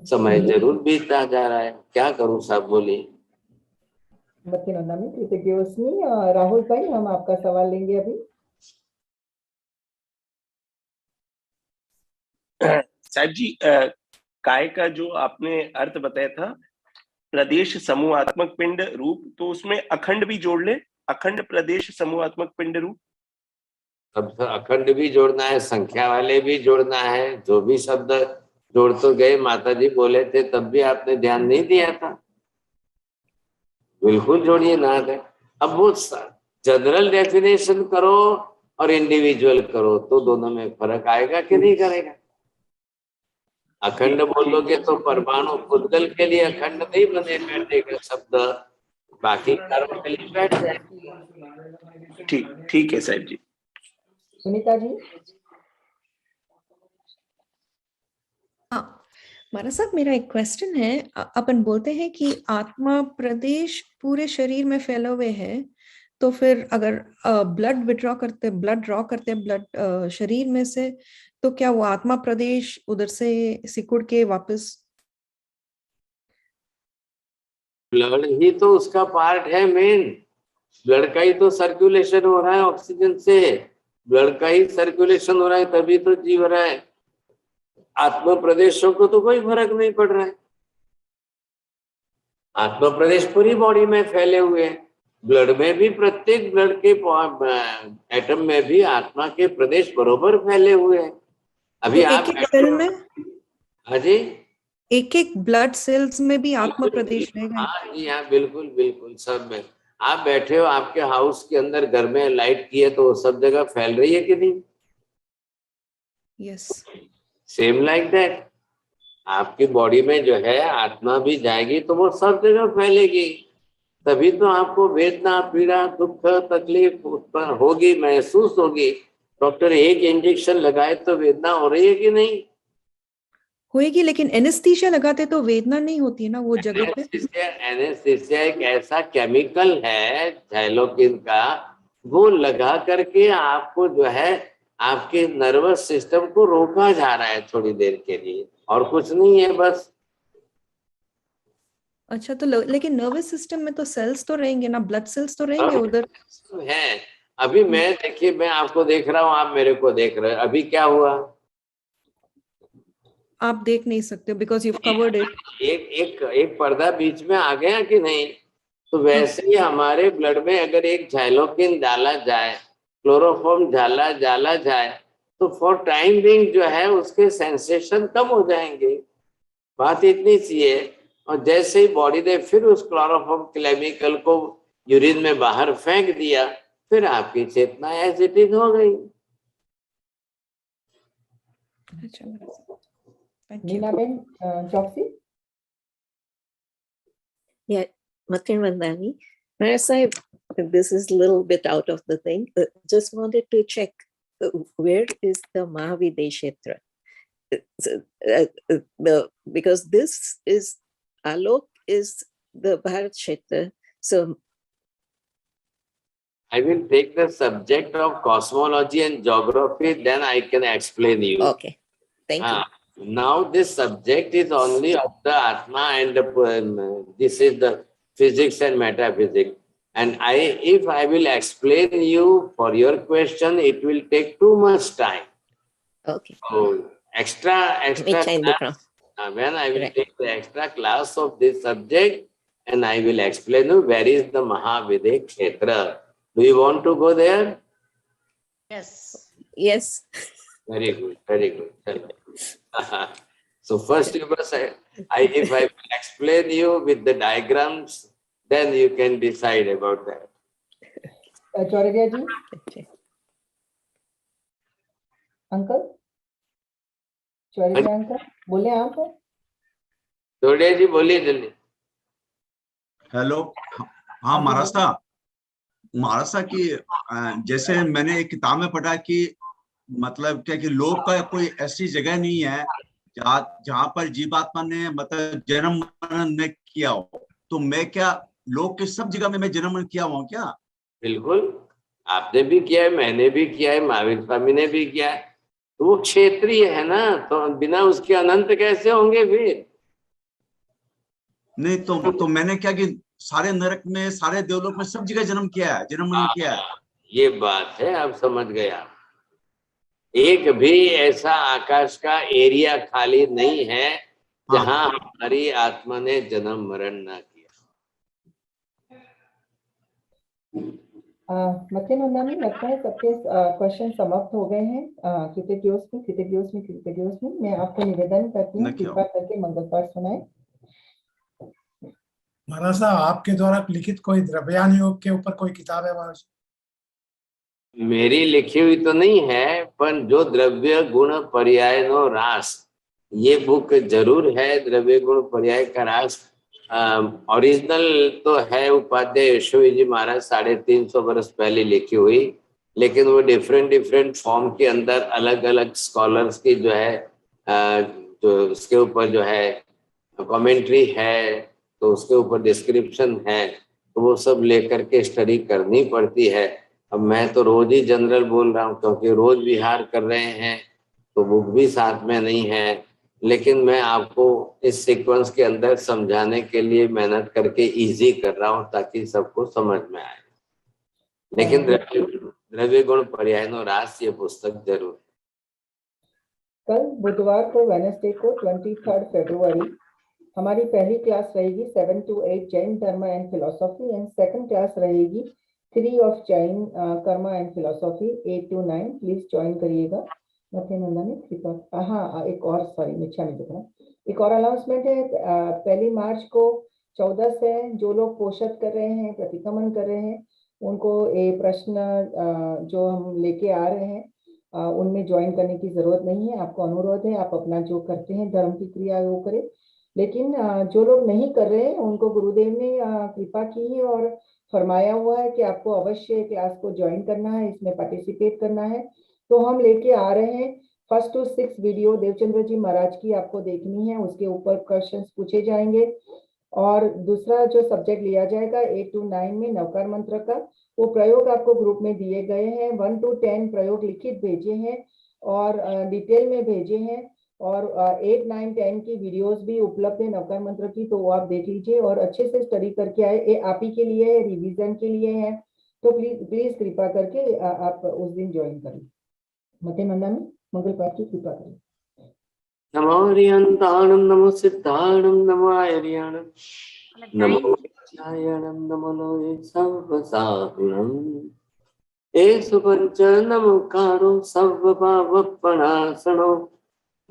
समय जरूर बीतता जा रहा है, क्या करूं साहब बोलिए। राहुल भाई, हम आपका सवाल लेंगे अभी। साहब जी, काय का जो आपने अर्थ बताया था, प्रदेश समूहात्मक पिंड रूप, तो उसमें अखंड भी जोड़ ले, अखंड प्रदेश समूहात्मक पिंड रूप। अब अखंड भी जोड़ना है, संख्या वाले भी जोड़ना है, जो भी शब्द जोड़ तो गए, माता जी बोले थे तब भी आपने ध्यान नहीं दिया था, बिल्कुल जोड़िए ना दे। अब वो जनरल डेफिनेशन करो और इंडिविजुअल करो तो दोनों में फर्क आएगा कि नहीं करेगा। अखंड बोलोगे तो परमाणु पुद्गल के लिए अखंड नहीं बने बैठेगा शब्द, बाकी कर्म के लिए बैठ जाए। ठीक है साहब जी। सुनीता जी। हाँ मारा साहब, मेरा एक क्वेश्चन है। अपन बोलते हैं कि आत्मा प्रदेश पूरे शरीर में फैले हुए है, तो फिर अगर ब्लड ड्रॉ करते ब्लड शरीर में से, तो क्या वो आत्मा प्रदेश उधर से सिकुड़ के वापस? ब्लड ही तो उसका पार्ट है मेन, ब्लड का ही तो सर्कुलेशन हो रहा है, ऑक्सीजन से ब्लड का ही सर्कुलेशन हो रहा है, तभी तो जी हो रहा है। आत्मा प्रदेशों को तो कोई फर्क नहीं पड़ रहा है, आत्मा प्रदेश पूरी बॉडी में फैले हुए हैं, ब्लड में भी, प्रत्येक ब्लड के एटम में भी आत्मा के प्रदेश बरोबर फैले हुए हैं। अभी तो आप एक सेल में, हाँ जी, एक ब्लड सेल्स में भी आत्मा प्रदेश रहेगा। हाँ जी, हाँ बिल्कुल बिल्कुल, सब में। आप बैठे हो, आपके हाउस के अंदर घर में लाइट की है तो सब जगह फैल रही है कि नहीं? यस, सेम लाइक दैट आपकी बॉडी में जो है आत्मा भी जाएगी तो वो सब जगह फैलेगी, तभी तो आपको वेदना, पीड़ा, दुख, तकलीफ उत्पन्न होगी, महसूस होगी। डॉक्टर एक इंजेक्शन लगाए तो वेदना हो रही है कि नहीं? होएगी, लेकिन एनेस्थीसिया लगाते तो वेदना नहीं होती है ना वो जगह पे। एनेस्थीसिया एक ऐसा केमिकल है थाइलोकिन का, वो लगा करके आपको जो है आपके नर्वस सिस्टम को रोका जा रहा है थोड़ी देर के लिए, और कुछ नहीं है बस। अच्छा, तो लेकिन नर्वस सिस्टम में तो सेल्स तो रहेंगे ना, ब्लड सेल्स तो रहेंगे उधर है। अभी मैं देखिए, मैं आपको देख रहा हूँ, आप मेरे को देख रहे हैं, अभी क्या हुआ? आप देख नहीं सकते बिकॉज यू कवर्ड इट। एक पर्दा बीच में आ गया कि नहीं? तो वैसे ही हमारे ब्लड में अगर एक झाइलोकिन डाला जाए, क्लोरोफॉर्म डाला जाए, तो फॉर टाइम बिंग जो है उसके सेंसेशन कम हो जाएंगे। बात इतनी सी है। और जैसे ही बॉडी ने फिर उस क्लोरोफॉर्म केमिकल को यूरिन में बाहर फेंक दिया, फिर आपकी चेतना एज इट इज हो गई। नीनाबेन चौकसी। Yeah, Matin Vandani. Maharaj Sahib, this is a little bit out of the thing. Just wanted to check where is the Mahavidya Kshetra? Because this is Alok is the Bharat Kshetra. So I will take the subject of cosmology and geography, then I can explain you. Okay, thank you. Now this subject is only of the Atma and this is the physics and metaphysics. And if I will explain you for your question, it will take too much time. Okay. So extra class, when I will take the extra class of this subject, and I will explain you where is the Mahavidya Kshetra. Do you want to go there? Yes. Yes. Very good, very good. Very good. So first you must, if I explain you with the diagrams, then you can decide about that. Choradiya ji, uncle, Choradiya uncle, बोले आप? चौड़िया जी बोलिए जल्दी। Hello, हाँ महाराज साहब की जैसे मैंने एक किताब में पढ़ा कि मतलब क्या कि लोक का कोई ऐसी जगह नहीं है जहाँ पर जीवात्मा ने मतलब जन्म मरण न किया हो। तो मैं क्या लोक के सब जगह में मैं जन्म मरण किया हुआ क्या? बिल्कुल, आपने भी किया है, मैंने भी किया है, महावीर स्वामी ने भी किया है। तो वो क्षेत्रीय है ना, तो बिना उसके अनंत कैसे होंगे फिर? नहीं तो मैंने क्या कि सारे नरक में, सारे देवलोक में सब जगह जन्म किया है, जन्म मरण किया है। ये बात है, आप समझ गए। आप एक भी ऐसा आकाश का एरिया खाली नहीं है जहां हमारी आत्मा ने जन्म मरण ना किया। मध्य मंदानी, लगता है सबके क्वेश्चन समाप्त हो गए हैं। कृतज्ञोस में मैं आपको निवेदन करती हूँ, कृपा करके मंगल पाठ सुनाएं। महाराज साहब, आपके द्वारा लिखित कोई द्रव्यान योग के ऊपर कोई किताब है महाराज? मेरी लिखी हुई तो नहीं है, पर जो द्रव्य गुण पर्यायनो रास, ये बुक जरूर है। द्रव्य गुण पर्याय का रास ओरिजिनल तो है उपाध्याय यशोवी जी महाराज 350 वर्ष पहले लिखी हुई, लेकिन वो डिफरेंट फॉर्म के अंदर अलग अलग स्कॉलर्स की जो है जो उसके ऊपर जो है कमेंट्री है, तो उसके ऊपर डिस्क्रिप्शन है, तो वो सब लेकर के स्टडी करनी पड़ती है। अब मैं तो रोज ही जनरल बोल रहा हूँ क्योंकि रोज विहार कर रहे हैं, तो बुक भी साथ में नहीं है, लेकिन मैं आपको इस सीक्वेंस के अंदर समझाने के लिए मेहनत करके इजी कर रहा हूँ ताकि सबको समझ में आए। लेकिन द्रव्य गुण पर्यायनो रास ये पुस्तक जरूर। कल बुधवार को वेडनेसडे को 23 फरवरी हमारी पहली क्लास रहेगी 7 to 8 जैन धर्म and philosophy, and second class रहेगी 3 of जैन कर्म and philosophy 8 to 9। Please join करिएगा। हाँ, एक और एक और अनाउंसमेंट है। 1 मार्च को 14 से जो लोग पोषक कर रहे हैं, प्रतिक्रमण कर रहे हैं, उनको ये प्रश्न जो हम लेके आ रहे हैं उनमें ज्वाइन करने की जरूरत नहीं है। आपको अनुरोध है आप अपना जो करते हैं धर्म की क्रिया वो करें, लेकिन जो लोग नहीं कर रहे हैं उनको गुरुदेव ने कृपा की है और फरमाया हुआ है कि आपको अवश्य क्लास को ज्वाइन करना है, इसमें पार्टिसिपेट करना है। तो हम लेके आ रहे हैं 1st to 6 वीडियो देवचंद्र जी महाराज की आपको देखनी है, उसके ऊपर क्वेश्चंस पूछे जाएंगे। और दूसरा जो सब्जेक्ट लिया जाएगा 8 to 9 में नवकार मंत्र का, वो प्रयोग आपको ग्रुप में दिए गए हैं। 1 to 10 प्रयोग लिखित भेजे हैं और डिटेल में भेजे हैं, और 8, 9, 10 की वीडियोस भी उपलब्ध है नवकार मंत्र की, तो वो आप देख लीजिए और अच्छे से स्टडी करके आए। ये आप ही के लिए है, रिवीजन के लिए है, तो प्लीज कृपा करके आप उस दिन ज्वाइन करें। मते मंदा में मंगल पाठ की कृपा करें। नमो हरियंताणं नमो सिद्धाणं नमो आर्याणं नमो ध्यायणं नमो लोये सर्वसाहुणम् एषु पञ्च नमोकारो सर्वभावपणासनो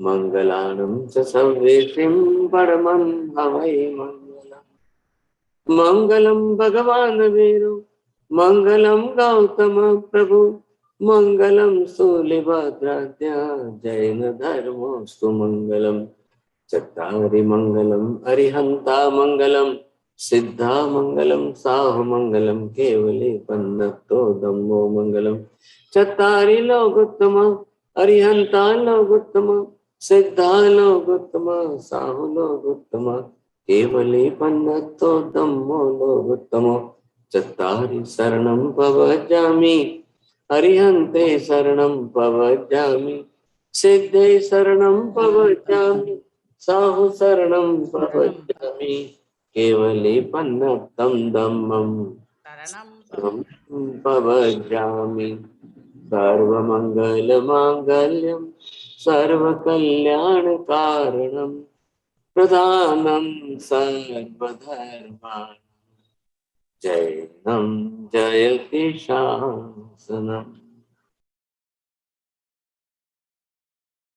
मङ्गलानं च सर्वेषां परमं हवै मङ्गलम् मङ्गलं भगवान् वीरो मङ्गलं गौतम प्रभु मङ्गलं सूलिभद्राद्य जैन धर्मोऽस्तु मङ्गलम् चत्तारि मङ्गलम् अरिहन्ता मङ्गलम् सिद्धा मङ्गलं साहु मङ्गलं केवले पन्नतो धम्मो मङ्गलम् चत्तारि लोकोत्तम अरिहन्ता लोकोत्तम सिद्धा लोकोत्तम साहु लोकोत्तम केवले पन्नतो धम्मो लोकोत्तम चत्तारि शरणं प्रव्रजामि अरिहन्ते शरणं प्रव्रजामि सिद्धे शरणं प्रव्रजामि साहु शरणं प्रव्रजामि केवले पन्नतं धम्मं प्रव्रजामि सर्वमङ्गलमाङ्गल्यं सर्वकल्याणकारणं प्रधानं सर्वधर्माणां जयनं जयति शासनम्।